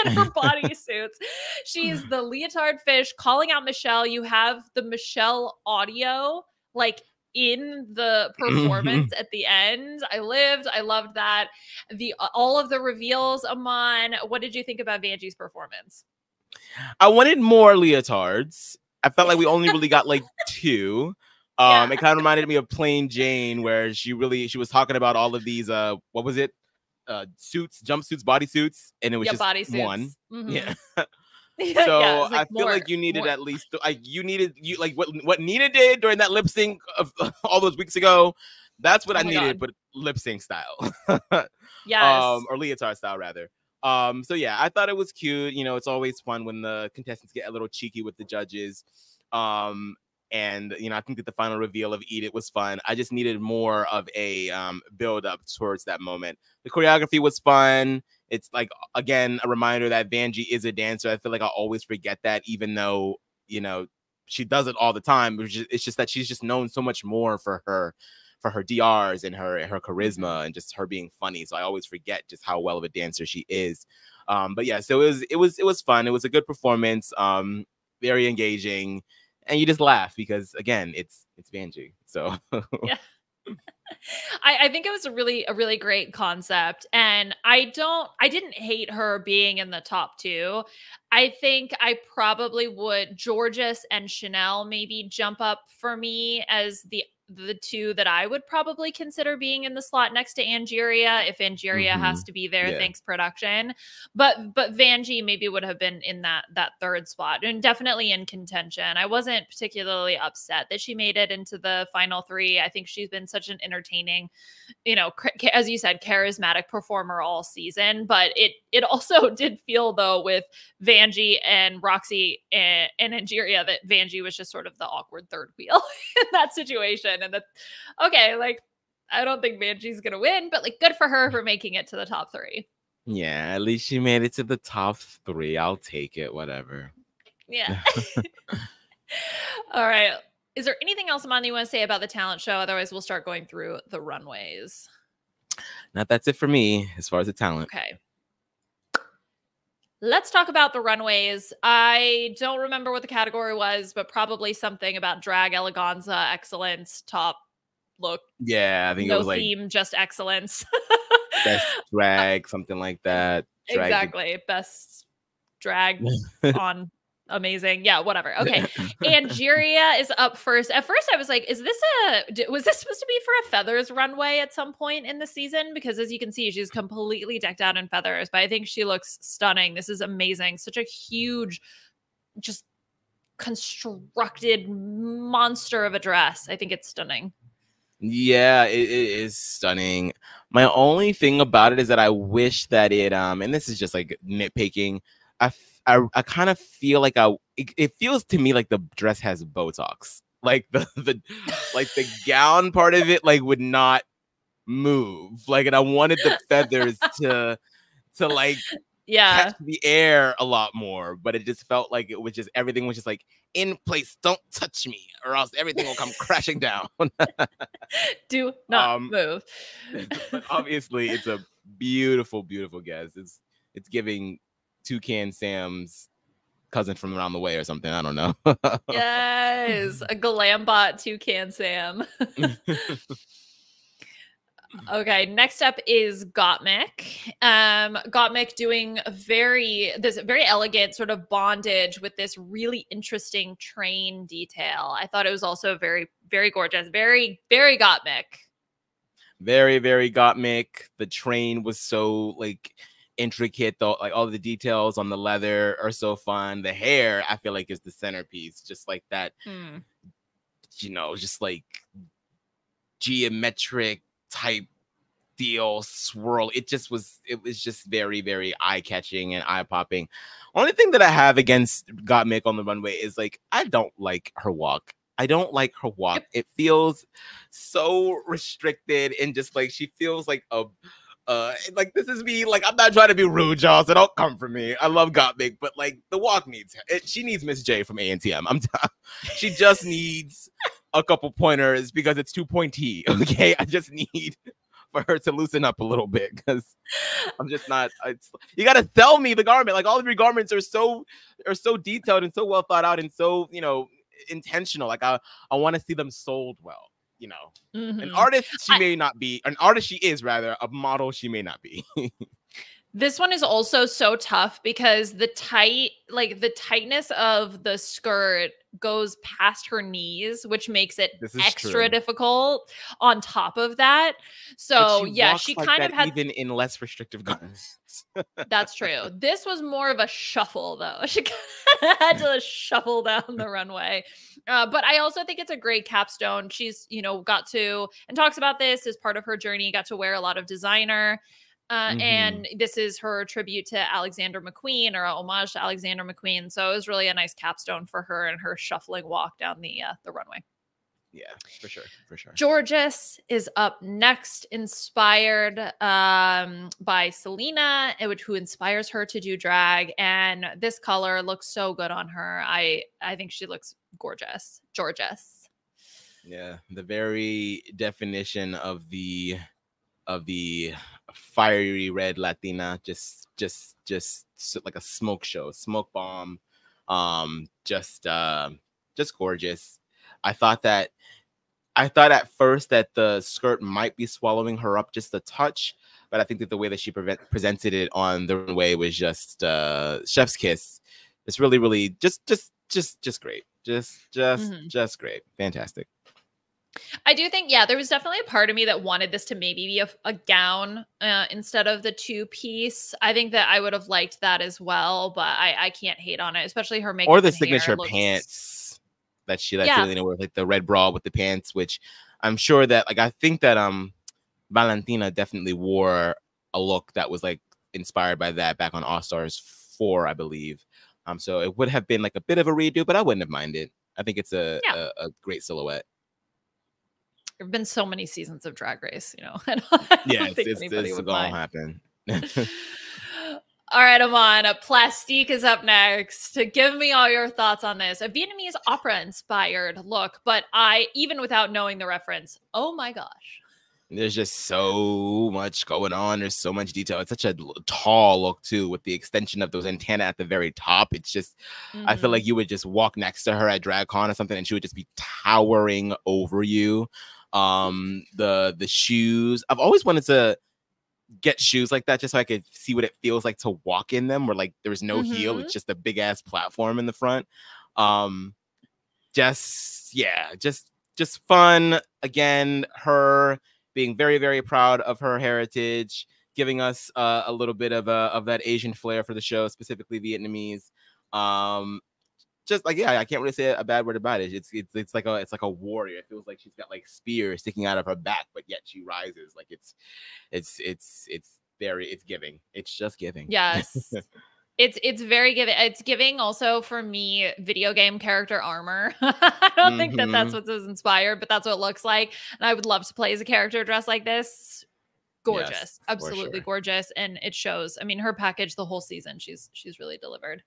[SPEAKER 1] and her bodysuits. She's the leotard fish calling out Michelle. You have the Michelle audio, like in the performance at the end. I loved that. All of the reveals, Aman. What did you think about Vanjie's performance?
[SPEAKER 2] I wanted more leotards. I felt like we only really got like 2. It kind of reminded me of Plain Jane, where she was talking about all of these what was it? Suits, jumpsuits, bodysuits, and it was just one. Yeah. So I feel like you needed at least like what Nina did during that lip sync of all those weeks ago. That's what I needed, but lip sync style.
[SPEAKER 1] Yes.
[SPEAKER 2] Or leotard style rather. So yeah, I thought it was cute. You know, it's always fun when the contestants get a little cheeky with the judges. And you know, I think that the final reveal of Eat It was fun. I just needed more of a build up towards that moment. The choreography was fun. It's like, again, a reminder that Vanjie is a dancer. I feel like I always forget that, even though, you know, she does it all the time. It's just that she's just known so much more for her DRs and her charisma and just her being funny. So I always forget just how well of a dancer she is. But yeah, so it was fun. It was a good performance. Very engaging, and you just laugh because, again, it's Vanjie. So
[SPEAKER 1] yeah. I think it was a really great concept, and I didn't hate her being in the top 2. I think I probably would Georges and Chanel maybe jump up for me as the 2 that I would probably consider being in the slot next to Angeria if Angeria has to be there. Thanks, production. But Vanjie maybe would have been in that 3rd spot and definitely in contention. I wasn't particularly upset that she made it into the final 3. I think she's been such an entertaining, you know, as you said, charismatic performer all season. But it also did feel, though, with Vanjie and Roxy and Angeria, that Vanjie was just sort of the awkward 3rd wheel in that situation. And okay, like, I don't think Vanjie's gonna win, but like, good for her for making it to the top 3.
[SPEAKER 2] Yeah, at least she made it to the top 3. I'll take it, whatever.
[SPEAKER 1] Yeah. All right. Is there anything else, Aman, you want to say about the talent show? Otherwise, we'll start going through the runways.
[SPEAKER 2] Now, that's it for me as far as the talent.
[SPEAKER 1] Okay. Let's talk about the runways. I don't remember what the category was, but probably something about drag eleganza, excellence, top look.
[SPEAKER 2] Yeah, I think it was like
[SPEAKER 1] theme, just excellence.
[SPEAKER 2] Best drag, something like that.
[SPEAKER 1] Exactly. Best drag on amazing. Yeah, whatever. Okay. Angeria is up first. At first I was like, was this supposed to be for a feathers runway at some point in the season? Because as you can see, she's completely decked out in feathers, but I think she looks stunning. This is amazing. Such a huge, just constructed monster of a dress. I think it's stunning.
[SPEAKER 2] Yeah, it is stunning. My only thing about it is that I wish that it and this is just like nitpicking, I kind of feel like it feels to me like the dress has Botox. Like the like the gown part of it like would not move. Like, and I wanted the feathers to like catch the air a lot more, but it just felt like it was just everything was just like in place. Don't touch me, or else everything will come crashing down.
[SPEAKER 1] Do not move.
[SPEAKER 2] But obviously, it's a beautiful, beautiful guess. It's giving Toucan Sam's cousin from around the way or something. I don't know.
[SPEAKER 1] Yes, a Galambot Toucan Sam. Okay, next up is Gottmik. Gottmik doing this very elegant sort of bondage with this really interesting train detail. I thought it was also very, very gorgeous. Very, very Gottmik.
[SPEAKER 2] Very, very Gottmik. The train was so like intricate, though. Like all the details on the leather are so fun. The hair, I feel like, is the centerpiece. Just like that you know, just like geometric type deal swirl. It was just very, very eye-catching and eye-popping. Only thing that I have against Gottmik on the runway is like I don't like her walk. I don't like her walk. It feels so restricted and just like she feels like a like this is me, like I'm not trying to be rude, y'all, so don't come for me. I love Gottmik, but like the walk needs it. She needs Miss J from ANTM. She just needs a couple pointers because it's too pointy. Okay, I just need for her to loosen up a little bit because I'm just not. You gotta sell me the garment. Like all of your garments are so detailed and so well thought out and so, you know, intentional. Like I want to see them sold well. You know, an artist she may not be. An artist she is, rather. A model she may not be.
[SPEAKER 1] This one is also so tough because the tightness of the skirt goes past her knees, which makes it extra difficult on top of that. So yeah, she like kind of had
[SPEAKER 2] even in less restrictive garments.
[SPEAKER 1] That's true. This was more of a shuffle though. She kind of had to shuffle down the runway. But I also think it's a great capstone. She's, you know, got to, and talks about this as part of her journey, got to wear a lot of designer. And this is her tribute to Alexander McQueen, or a homage to Alexander McQueen. So it was really a nice capstone for her and her shuffling walk down the runway.
[SPEAKER 2] Yeah, for sure.
[SPEAKER 1] Gorgeous is up next, inspired by Selena, who inspires her to do drag. And this color looks so good on her. I think she looks gorgeous.
[SPEAKER 2] Yeah, the very definition of the fiery red Latina, just like a smoke show, smoke bomb, just gorgeous. I thought at first that the skirt might be swallowing her up just a touch, but I think that the way that she presented it on the runway was just chef's kiss. It's really, really just great, just great, fantastic.
[SPEAKER 1] I do think, yeah, there was definitely a part of me that wanted this to maybe be a gown instead of the two-piece. I think that I would have liked that as well, but I can't hate on it, especially her makeup
[SPEAKER 2] or the signature pants that Selena wore, like the red bra with the pants, which I'm sure that, like, I think that Valentina definitely wore a look that was like inspired by that back on All Stars 4, I believe. So it would have been like a bit of a redo, but I wouldn't have minded. I think it's a great silhouette.
[SPEAKER 1] There have been so many seasons of Drag Race, you know.
[SPEAKER 2] It's gonna happen.
[SPEAKER 1] All right, Aman, Plastique is up next. Give me all your thoughts on this. A Vietnamese opera-inspired look, but even without knowing the reference, oh my gosh.
[SPEAKER 2] There's just so much going on. There's so much detail. It's such a tall look, too, with the extension of those antennae at the very top. It's just, I feel like you would just walk next to her at DragCon or something, and she would just be towering over you. The shoes, I've always wanted to get shoes like that just so I could see what it feels like to walk in them, where like there's no heel, it's just a big ass platform in the front. Just fun. Again, her being very, very proud of her heritage, giving us a little bit of that Asian flair for the show, specifically Vietnamese. Just like, yeah, I can't really say a bad word about it. It's like a warrior. It feels like she's got like spears sticking out of her back, but yet she rises. Like it's giving. It's just giving.
[SPEAKER 1] Yes. It's very giving. It's giving also for me video game character armor. I don't think that that's what was inspired, but that's what it looks like. And I would love to play as a character dressed like this. Gorgeous, yes, absolutely gorgeous, and it shows. I mean, her package the whole season, she's really delivered.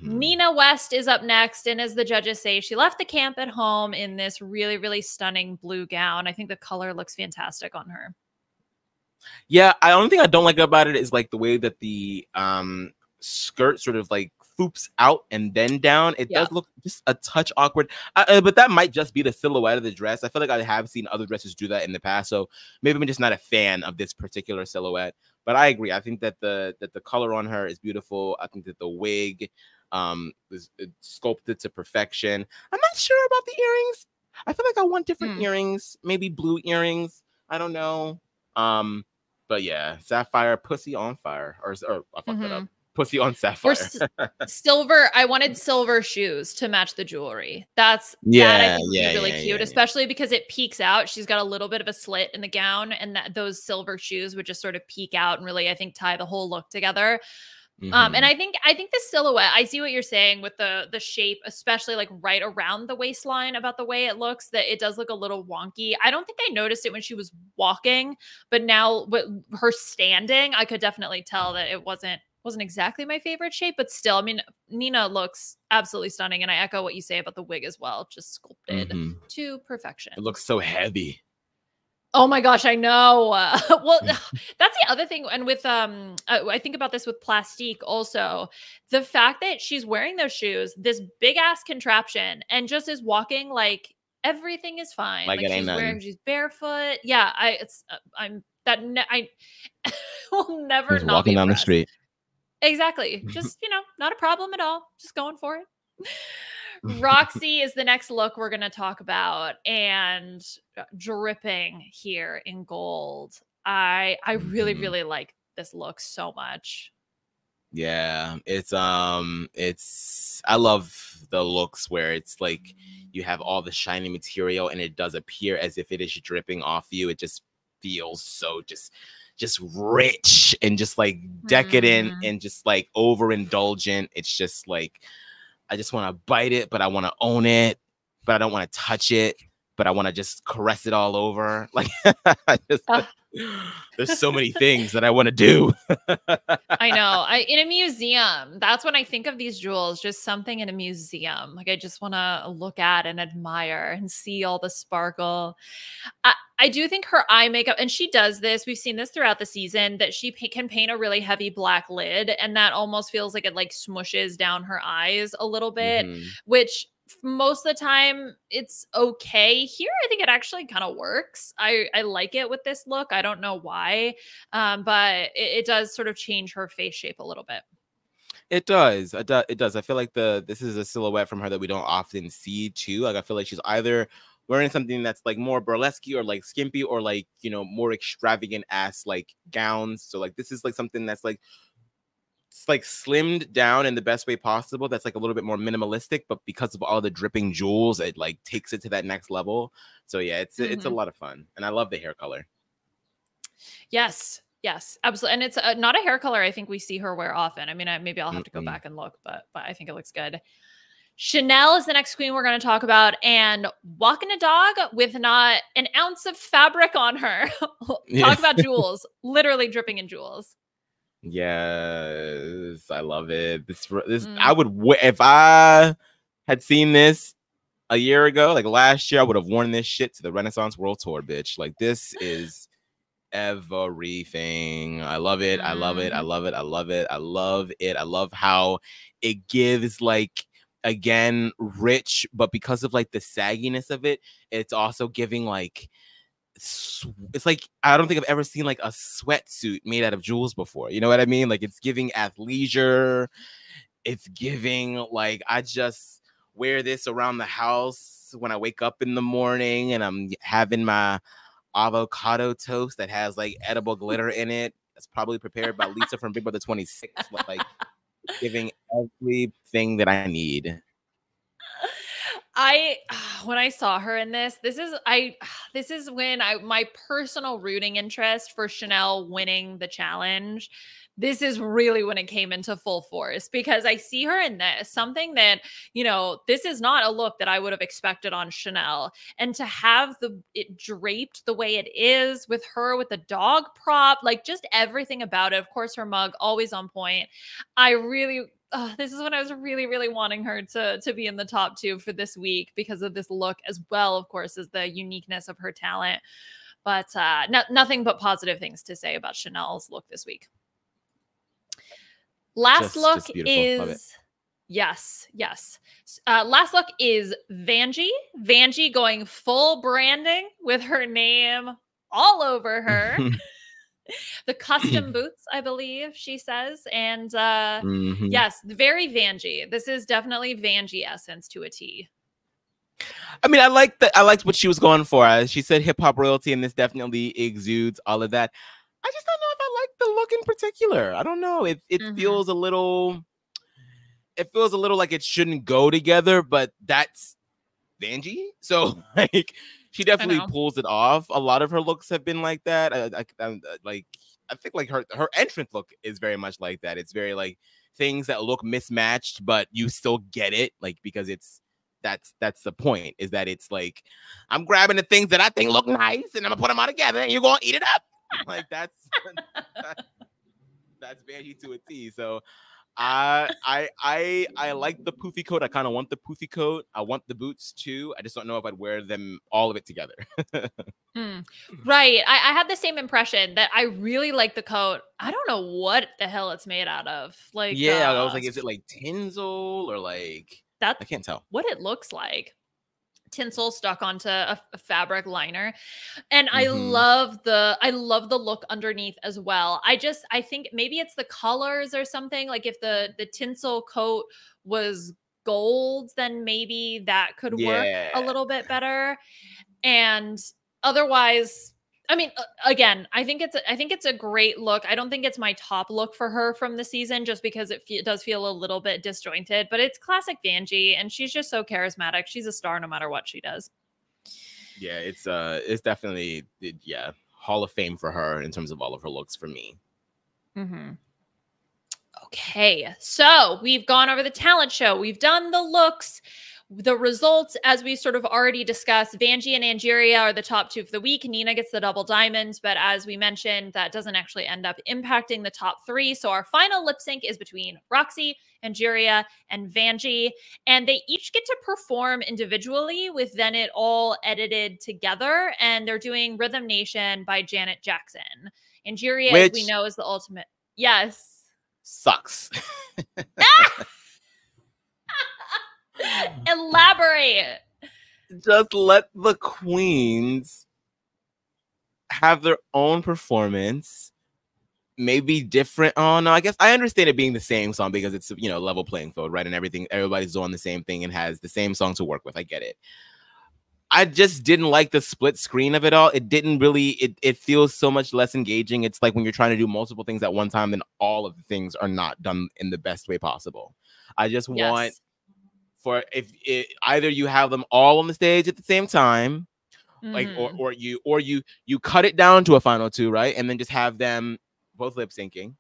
[SPEAKER 1] Nina West is up next, and as the judges say, she left the camp at home in this really, really stunning blue gown. I think the color looks fantastic on her.
[SPEAKER 2] Yeah, the only thing I don't like about it is like the way that the skirt sort of like foops out and then down. It does look just a touch awkward, but that might just be the silhouette of the dress. I feel like I have seen other dresses do that in the past, so maybe I'm just not a fan of this particular silhouette. But I agree. I think that the color on her is beautiful. I think that the wig was sculpted to perfection. I'm not sure about the earrings. I feel like I want different earrings, maybe blue earrings. I don't know. But yeah, sapphire pussy on fire, or I fucked that up. Pussy on
[SPEAKER 1] Or
[SPEAKER 2] sapphire.
[SPEAKER 1] silver. I wanted silver shoes to match the jewelry. That I think would be really cute, especially because it peeks out. She's got a little bit of a slit in the gown, and those silver shoes would just sort of peek out and really, I think, tie the whole look together. And I think the silhouette, I see what you're saying with the shape, especially like right around the waistline, about the way it looks, that it does look a little wonky. I don't think I noticed it when she was walking, but now with her standing, I could definitely tell that it wasn't exactly my favorite shape, but still, I mean, Nina looks absolutely stunning. And I echo what you say about the wig as well. Just sculpted to perfection.
[SPEAKER 2] It looks so heavy.
[SPEAKER 1] Oh my gosh, I know. Well, that's the other thing. And with, I think about this with Plastique also. The fact that she's wearing those shoes, this big ass contraption, and just is walking like everything is fine.
[SPEAKER 2] Like it ain't nothing.
[SPEAKER 1] She's barefoot. Yeah, I will never
[SPEAKER 2] Just
[SPEAKER 1] not
[SPEAKER 2] walking
[SPEAKER 1] be
[SPEAKER 2] down the
[SPEAKER 1] impressed.
[SPEAKER 2] street.
[SPEAKER 1] Exactly. Just, not a problem at all. Just going for it. Roxy is the next look we're going to talk about, and dripping here in gold. I really, really like this look so much.
[SPEAKER 2] Yeah, I love the looks where it's like you have all the shiny material and it does appear as if it is dripping off you. It just feels so just rich and just like decadent and just like overindulgent. It's just like, I just want to bite it, but I want to own it, but I don't want to touch it, but I want to just caress it all over. Like, there's so many things that I want to do.
[SPEAKER 1] I know. In a museum, that's when I think of these jewels, just something in a museum. Like, I just want to look at and admire and see all the sparkle. I do think her eye makeup, and she does this, we've seen this throughout the season, that she can paint a really heavy black lid, and that almost feels like it like smushes down her eyes a little bit, which most of the time it's okay. Here, I think it actually kind of works. I like it with this look. I don't know why, but it does sort of change her face shape a little bit.
[SPEAKER 2] It does. It does. I feel like this is a silhouette from her that we don't often see too. Like, I feel like she's either wearing something that's like more burlesque or like skimpy or like, more extravagant ass like gowns. So like, this is like something that's like, it's like slimmed down in the best way possible. That's like a little bit more minimalistic, but because of all the dripping jewels, it like takes it to that next level. So yeah, it's a lot of fun, and I love the hair color.
[SPEAKER 1] Yes, absolutely. And it's not a hair color I think we see her wear often. I mean, maybe I'll have to go back and look, but I think it looks good. Chanel is the next queen we're going to talk about, and walking a dog with not an ounce of fabric on her. Talk about jewels, literally dripping in jewels.
[SPEAKER 2] Yes, I love it. This I would, if I had seen this a year ago, like last year, I would have worn this shit to the Renaissance World Tour, bitch. Like, this is everything. I love it. I love it. I love it. I love it. I love it. I love how it gives like, again, rich, but because of like the sagginess of it, it's also giving like, it's like, I don't think I've ever seen like a sweatsuit made out of jewels before. You know what I mean? Like, it's giving athleisure. It's giving like, I just wear this around the house when I wake up in the morning and I'm having my avocado toast that has like edible glitter in it. It's probably prepared by Lisa from Big Brother 26. Like, giving everything that I need.
[SPEAKER 1] When I saw her in this is when my personal rooting interest for Chanel winning the challenge. This is really when it came into full force, because I see her in this, something that, this is not a look that I would have expected on Chanel. And to have it draped the way it is with her, with the dog prop, like just everything about it. Of course, her mug always on point. This is when I was really, really wanting her to be in the top 2 for this week because of this look, as well, of course, as the uniqueness of her talent. But nothing but positive things to say about Chanel's look this week. Last look is yes. Last look is Vanjie. Vanjie going full branding with her name all over her. The custom boots, I believe she says. And yes, very Vanjie. This is definitely Vanjie essence to a T.
[SPEAKER 2] I mean, I liked what she was going for. She said hip hop royalty, and this definitely exudes all of that. I just don't know if I like the look in particular. I don't know. It feels a little. It feels a little like it shouldn't go together, but that's Vanjie. So like, she definitely pulls it off. A lot of her looks have been like that. I think like her entrance look is very much like that. It's very like things that look mismatched, but you still get it, like, because that's the point, is that it's like, I'm grabbing the things that I think look nice and I'm gonna put them all together and you're gonna eat it up. Like that's Vanjie to a T. So I like the poofy coat. I kind of want the poofy coat. I want the boots too. I just don't know if I'd wear them all of it together.
[SPEAKER 1] Right. I had the same impression that I really like the coat. I don't know what the hell it's made out of. Like,
[SPEAKER 2] yeah, I was like, is it like tinsel or like, I can't tell
[SPEAKER 1] what it looks like. Tinsel stuck onto a fabric liner, and I love the look underneath as well. I think maybe it's the colors or something. Like if the tinsel coat was gold, then maybe that could work a little bit better. And otherwise, I mean, again, I think it's a great look. I don't think it's my top look for her from the season, just because it does feel a little bit disjointed, but it's classic Vanjie, and she's just so charismatic. She's a star no matter what she does.
[SPEAKER 2] Yeah, it's definitely Hall of Fame for her in terms of all of her looks for me.
[SPEAKER 1] Okay, so we've gone over the talent show. We've done the looks. The results, as we sort of already discussed, Vanjie and Angeria are the top two for the week. Nina gets the double diamonds, but as we mentioned, that doesn't actually end up impacting the top three. So our final lip sync is between Roxy, Angeria, and Vanjie, and they each get to perform individually with then it all edited together, and they're doing Rhythm Nation by Janet Jackson. Angeria, as we know, is the ultimate. Yes.
[SPEAKER 2] Sucks.
[SPEAKER 1] Elaborate.
[SPEAKER 2] Just let the queens have their own performance. Maybe different. Oh no, I guess I understand it being the same song because it's, you know, level playing field, right? And everything, everybody's doing the same thing and has the same song to work with. I get it. I just didn't like the split screen of it all. It didn't really, it feels so much less engaging. It's like when you're trying to do multiple things at one time, then all of the things are not done in the best way possible. I just want for either you have them all on the stage at the same time, like, or you cut it down to a final two, right? And then just have them both lip syncing.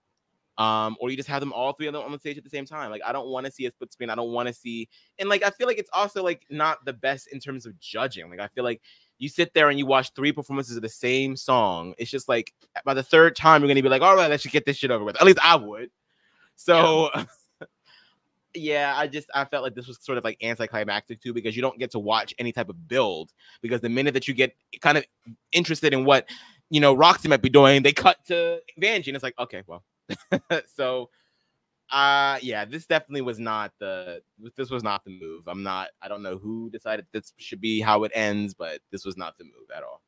[SPEAKER 2] Or you just have them all three of them on the stage at the same time. Like, I don't want to see a split screen. I don't want to see, and like, I feel like it's also like not the best in terms of judging. Like, I feel like you sit there and you watch three performances of the same song. It's just like by the third time you're gonna be like, all right, let's just get this shit over with. At least I would. So yeah, I felt like this was sort of like anticlimactic too, because you don't get to watch any type of build, because the minute that you get kind of interested in what, you know, Roxy might be doing, they cut to Vanjie and it's like, okay, well. So yeah, this definitely was not the move. I don't know who decided this should be how it ends, but this was not the move at all.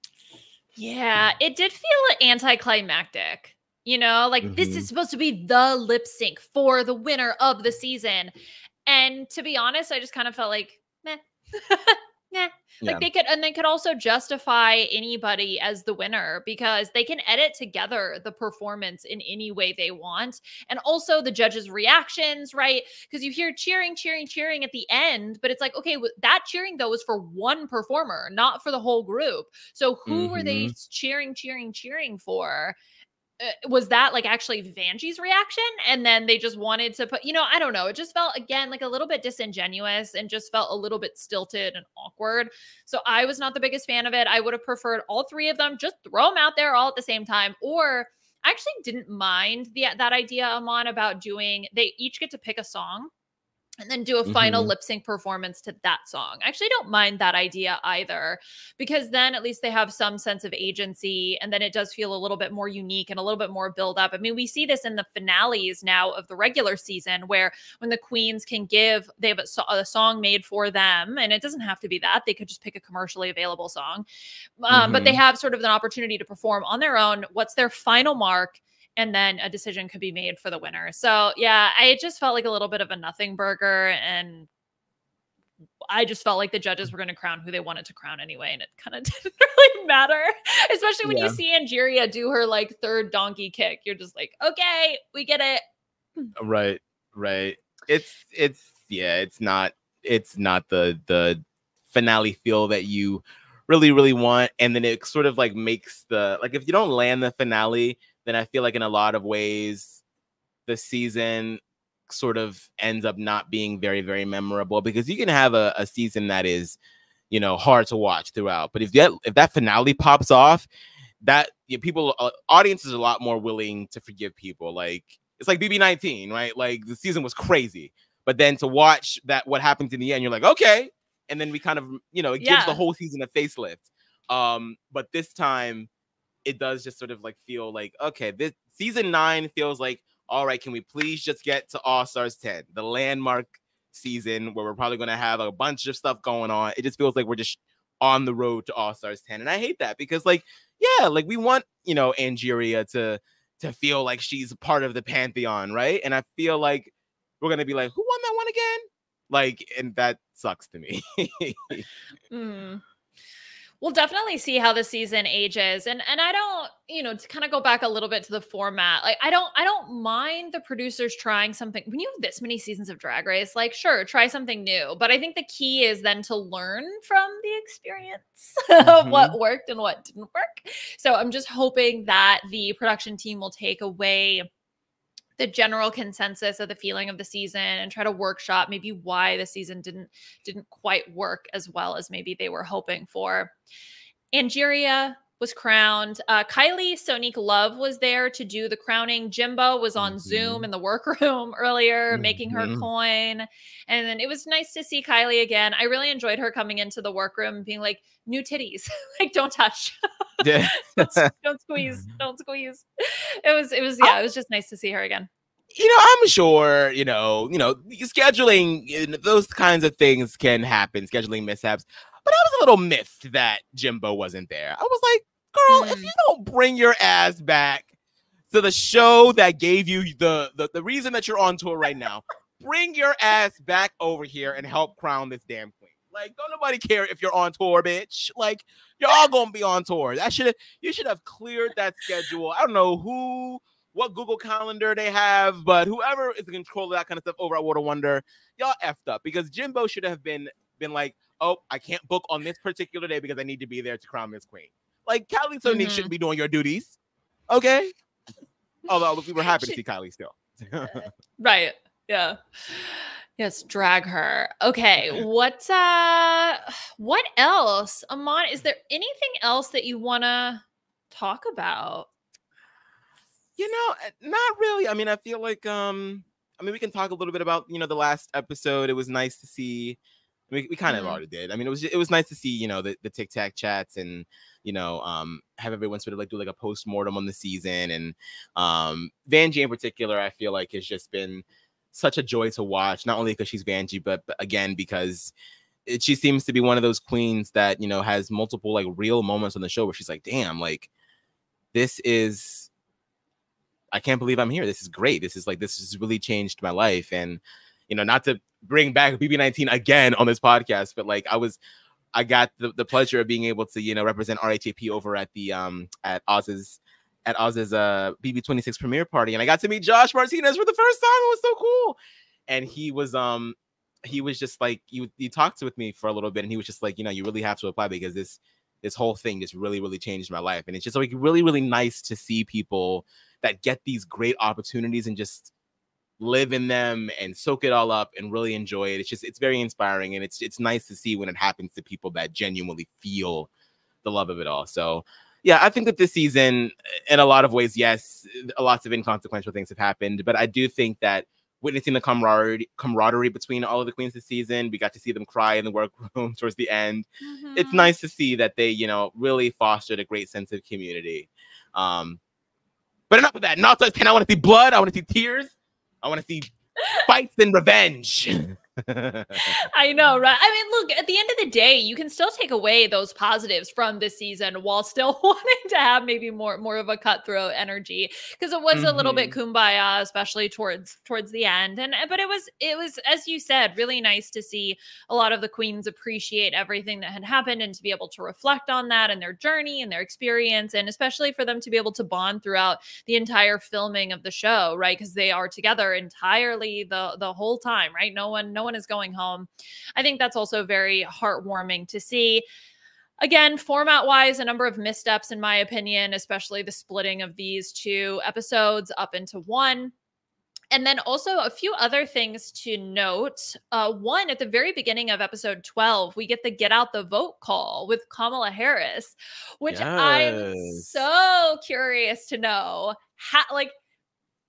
[SPEAKER 1] Yeah, it did feel anticlimactic. You know, like this is supposed to be the lip sync for the winner of the season. And to be honest, I just kind of felt like, meh. Nah. Like they could also justify anybody as the winner, because they can edit together the performance in any way they want. And also the judges' reactions, right? Because you hear cheering at the end, but it's like, okay, that cheering though was for one performer, not for the whole group. So who were they cheering for? Was that like actually Vanjie's reaction? And then they just wanted to put, you know, I don't know. It just felt, again, like a little bit disingenuous and just felt a little bit stilted and awkward. So I was not the biggest fan of it. I would have preferred all three of them, just throw them out there all at the same time. Or I actually didn't mind that idea, Aman, about they each get to pick a song and then do a final lip sync performance to that song. I actually don't mind that idea either, because then at least they have some sense of agency, and then it does feel a little bit more unique and a little bit more build up. I mean, we see this in the finales now of the regular season, where when the queens they have a song made for them, and it doesn't have to be that. They could just pick a commercially available song. But they have sort of an opportunity to perform on their own. What's their final mark? And then a decision could be made for the winner. So yeah, I just felt like a little bit of a nothing burger, and I just felt like the judges were going to crown who they wanted to crown anyway, and it kind of didn't really matter, especially when you see Angeria do her like third donkey kick. You're just like, okay, we get it.
[SPEAKER 2] Right. It's not the finale feel that you really want, and then it sort of like makes the, like, if you don't land the finale, then I feel like in a lot of ways the season sort of ends up not being very memorable, because you can have a season that is, you know, hard to watch throughout, but if that finale pops off, that people, audiences are a lot more willing to forgive people. Like, it's like BB19, right? Like, the season was crazy, but then to watch that, what happens in the end, you're like, okay, and then we kind of, you know, it gives the whole season a facelift. But this time it does just sort of like feel like, okay, this season 9 feels like, all right, can we please just get to All Stars 10, the landmark season where we're probably going to have a bunch of stuff going on. It just feels like we're just on the road to All Stars 10. And I hate that, because like, yeah, like we want, you know, Angeria to feel like she's part of the pantheon, right? And I feel like we're going to be like, who won that one again? Like, and that sucks to me.
[SPEAKER 1] We'll definitely see how the season ages. And I don't, you know, to kind of go back a little bit to the format, like I don't mind the producers trying something. When you have this many seasons of Drag Race, like, sure, try something new. But I think the key is then to learn from the experience of what worked and what didn't work. So I'm just hoping that the production team will take away the general consensus of the feeling of the season and try to workshop maybe why the season didn't quite work as well as maybe they were hoping for. Angeria was crowned. Kylie Sonique Love was there to do the crowning. Jimbo was on Zoom in the workroom earlier, making her coin. And then it was nice to see Kylie again. I really enjoyed her coming into the workroom and being like, new titties, like, don't touch.
[SPEAKER 2] Yeah.
[SPEAKER 1] don't squeeze. It was just nice to see her again.
[SPEAKER 2] You know, I'm sure, you know, scheduling, those kinds of things can happen, scheduling mishaps. But I was a little miffed that Jimbo wasn't there. I was like, girl, if you don't bring your ass back to the show that gave you the reason that you're on tour right now, bring your ass back over here and help crown this damn queen. Like, don't nobody care if you're on tour, bitch. Like, you're all gonna be on tour. You should have cleared that schedule. I don't know what Google Calendar they have, but whoever is in control of that kind of stuff over at Water Wonder, y'all effed up, because Jimbo should have been like, oh, I can't book on this particular day because I need to be there to crown this queen. Like, Kylie Sonique shouldn't be doing your duties, okay? Although we were happy to see Kylie still.
[SPEAKER 1] Right, yeah. Yes, drag her. Okay, what else? Aman, is there anything else that you want to talk about?
[SPEAKER 2] You know, not really. I mean, I feel like, we can talk a little bit about, you know, the last episode. It was nice to see. We kind of already did. I mean, it was nice to see, you know, the Tic Tac chats and, you know, have everyone sort of like do like a post-mortem on the season. And Vanjie in particular, I feel like has just been such a joy to watch, not only because she's Vanjie, but again, because she seems to be one of those queens that, you know, has multiple like real moments on the show where she's like, damn, like, I can't believe I'm here. This is great. This has really changed my life. And, you know, not to bring back BB19 again on this podcast, but like I got the pleasure of being able to, you know, represent RHAP over at the at Oz's BB26 premiere party, and I got to meet Josh Martinez for the first time. It was so cool. And he was just like, he talked with me for a little bit, and he was just like, you know, you really have to apply, because this whole thing just really changed my life. And it's just like really nice to see people that get these great opportunities and just live in them and soak it all up and really enjoy it. It's very inspiring, and it's nice to see when it happens to people that genuinely feel the love of it all. So yeah, I think that this season, in a lot of ways, yes, lots of inconsequential things have happened, but I do think that witnessing the camaraderie between all of the queens this season, we got to see them cry in the workroom towards the end. It's nice to see that they, you know, really fostered a great sense of community. But enough of that. I want to see blood. I want to see tears. I want to see fights and revenge.
[SPEAKER 1] I know, right? I mean, look, at the end of the day, you can still take away those positives from this season while still wanting to have maybe more of a cutthroat energy, because it was a little bit kumbaya, especially towards the end. But it was, as you said, really nice to see a lot of the queens appreciate everything that had happened and to be able to reflect on that and their journey and their experience, and especially for them to be able to bond throughout the entire filming of the show, right? Because they are together entirely the whole time, right? No one is going home. I think that's also very heartwarming to see. Again, format wise, a number of missteps in my opinion, especially the splitting of these two episodes up into one. And then also a few other things to note. One, at the very beginning of episode 12, we get the get out the vote call with Kamala Harris, which I'm so curious to know how, like,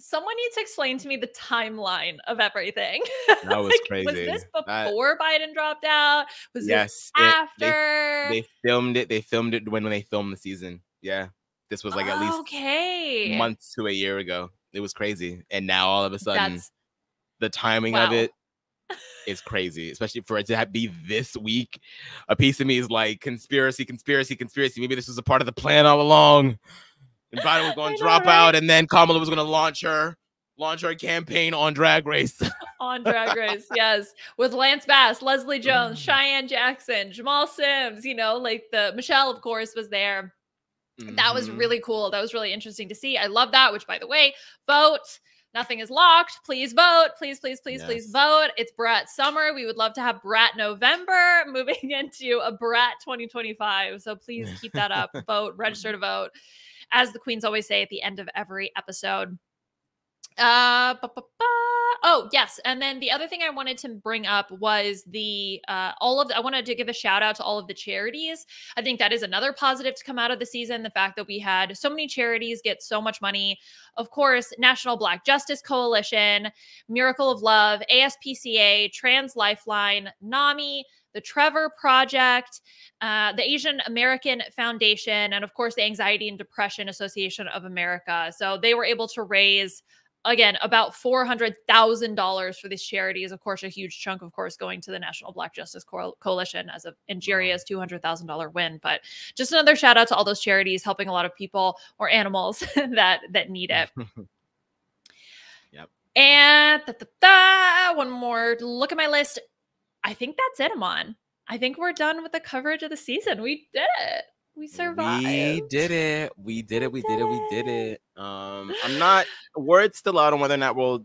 [SPEAKER 1] someone needs to explain to me the timeline of everything.
[SPEAKER 2] That was
[SPEAKER 1] like,
[SPEAKER 2] crazy.
[SPEAKER 1] Was this before Biden dropped out? Was this after?
[SPEAKER 2] They filmed it. They filmed it when they filmed the season. Yeah. This was like at least months to a year ago. It was crazy. And now all of a sudden, the timing of it is crazy, especially for it to be this week. A piece of me is like, conspiracy. Maybe this was a part of the plan all along. And Biden was going to drop out, and then Kamala was going to launch her campaign on Drag Race. On Drag
[SPEAKER 1] Race, yes. With Lance Bass, Leslie Jones, Cheyenne Jackson, Jamal Sims, like the Michelle, of course, was there. That was really cool. That was really interesting to see. I love that, which, by the way, vote. Nothing is locked. Please vote. Please vote. It's Brat summer. We would love to have Brat November moving into a Brat 2025. So please keep that up. Vote, register to vote. As the queens always say at the end of every episode. Oh, yes. And then the other thing I wanted to bring up was I wanted to give a shout out to all of the charities. I think that is another positive to come out of the season. The fact that we had so many charities get so much money. Of course, National Black Justice Coalition, Miracle of Love, ASPCA, Trans Lifeline, NAMI, the Trevor Project, the Asian American Foundation, and of course, the Anxiety and Depression Association of America. So they were able to raise, again, about $400,000 for these charities. Of course, a huge chunk, of course, going to the National Black Justice Coalition as of Ingeria's $200,000 win. But just another shout out to all those charities helping a lot of people or animals that need it.
[SPEAKER 2] Yep.
[SPEAKER 1] And one more look at my list. I think that's it, Aman. I think we're done with the coverage of the season. We did it. We survived.
[SPEAKER 2] We did it. I'm not, word's still out on whether or not we'll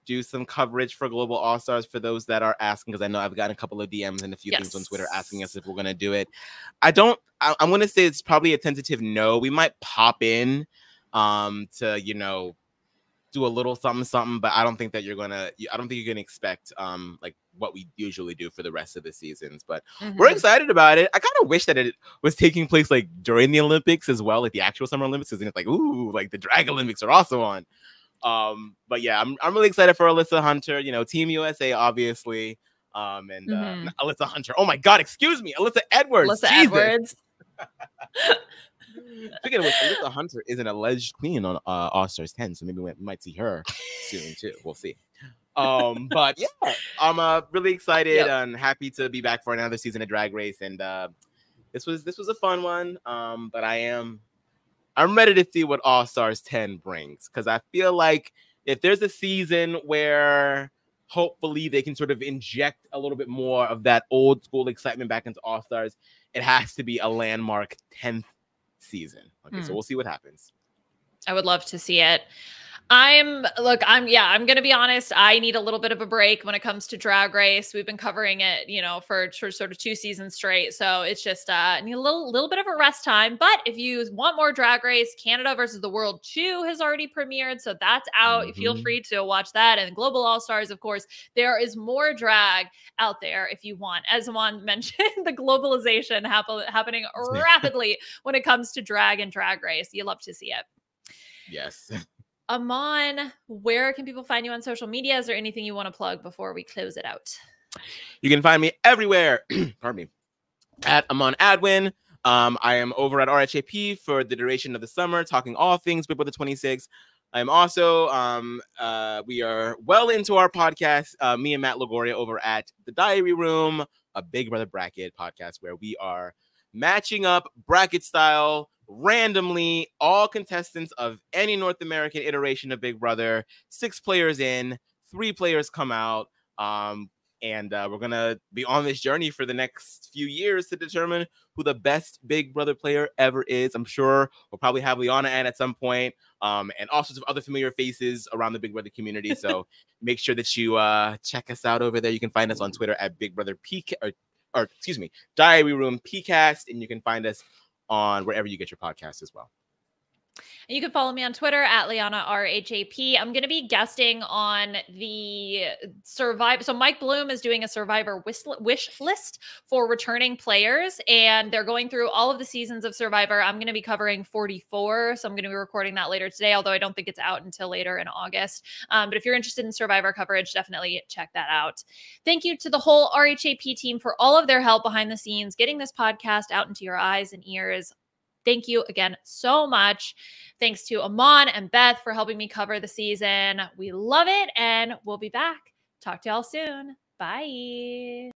[SPEAKER 2] do some coverage for Global All-Stars for those that are asking, because I know I've gotten a couple of DMs and a few things on Twitter asking us if we're going to do it. I'm going to say it's probably a tentative no. We might pop in to, do a little something, but I don't think you're going to expect like what we usually do for the rest of the seasons. But we're excited about it. I kind of wish that it was taking place like during the Olympics as well, like the actual Summer Olympics, because it's like, ooh, like the Drag Olympics are also on. But yeah, I'm really excited for Alyssa Hunter, Team USA, obviously. And Alyssa Hunter. Oh my God, excuse me, Alyssa Edwards.
[SPEAKER 1] Edwards.
[SPEAKER 2] Speaking of which, Alyssa Hunter is an alleged queen on All-Stars 10, so maybe we might see her soon too. We'll see. But yeah, I'm really excited and happy to be back for another season of Drag Race, and this was a fun one. But I'm ready to see what All-Stars 10 brings, because I feel like if there's a season where hopefully they can sort of inject a little bit more of that old school excitement back into All-Stars, it has to be a landmark 10th season. Okay, so we'll see what happens.
[SPEAKER 1] I would love to see it. I'm going to be honest. I need a little bit of a break when it comes to Drag Race. We've been covering it, for sort of 2 seasons straight. So it's just need a little bit of a rest time. But if you want more Drag Race, Canada versus the World 2 has already premiered. So that's out. Feel free to watch that. And Global All-Stars, of course, there is more drag out there if you want. As Aman mentioned, the globalization happening rapidly when it comes to drag and Drag Race. You love to see it.
[SPEAKER 2] Yes.
[SPEAKER 1] Aman, where can people find you on social media? Is there anything you want to plug before we close it out?
[SPEAKER 2] You can find me everywhere. Pardon me. At Aman Adwin. I am over at RHAP for the duration of the summer, talking all things Big Brother 26. I'm also, we are well into our podcast, me and Matt Lagoria over at The Diary Room, a Big Brother bracket podcast where we are matching up bracket style randomly all contestants of any North American iteration of Big Brother. 6 players in, 3 players come out. And we're going to be on this journey for the next few years to determine who the best Big Brother player ever is. I'm sure we'll probably have Liana in at some point, and all sorts of other familiar faces around the Big Brother community. So make sure that you check us out over there. You can find us on Twitter at Big Brother PK, or excuse me, Diary Room PCast, and you can find us on wherever you get your podcasts as well.
[SPEAKER 1] You can follow me on Twitter at Liana RHAP. I'm going to be guesting on the Survivor. So Mike Bloom is doing a Survivor wish list for returning players, and they're going through all of the seasons of Survivor. I'm going to be covering 44, so I'm going to be recording that later today, although I don't think it's out until later in August. But if you're interested in Survivor coverage, definitely check that out. Thank you to the whole RHAP team for all of their help behind the scenes, getting this podcast out into your eyes and ears. Thank you again so much. Thanks to Aman and Beth for helping me cover the season. We love it, and we'll be back. Talk to y'all soon. Bye.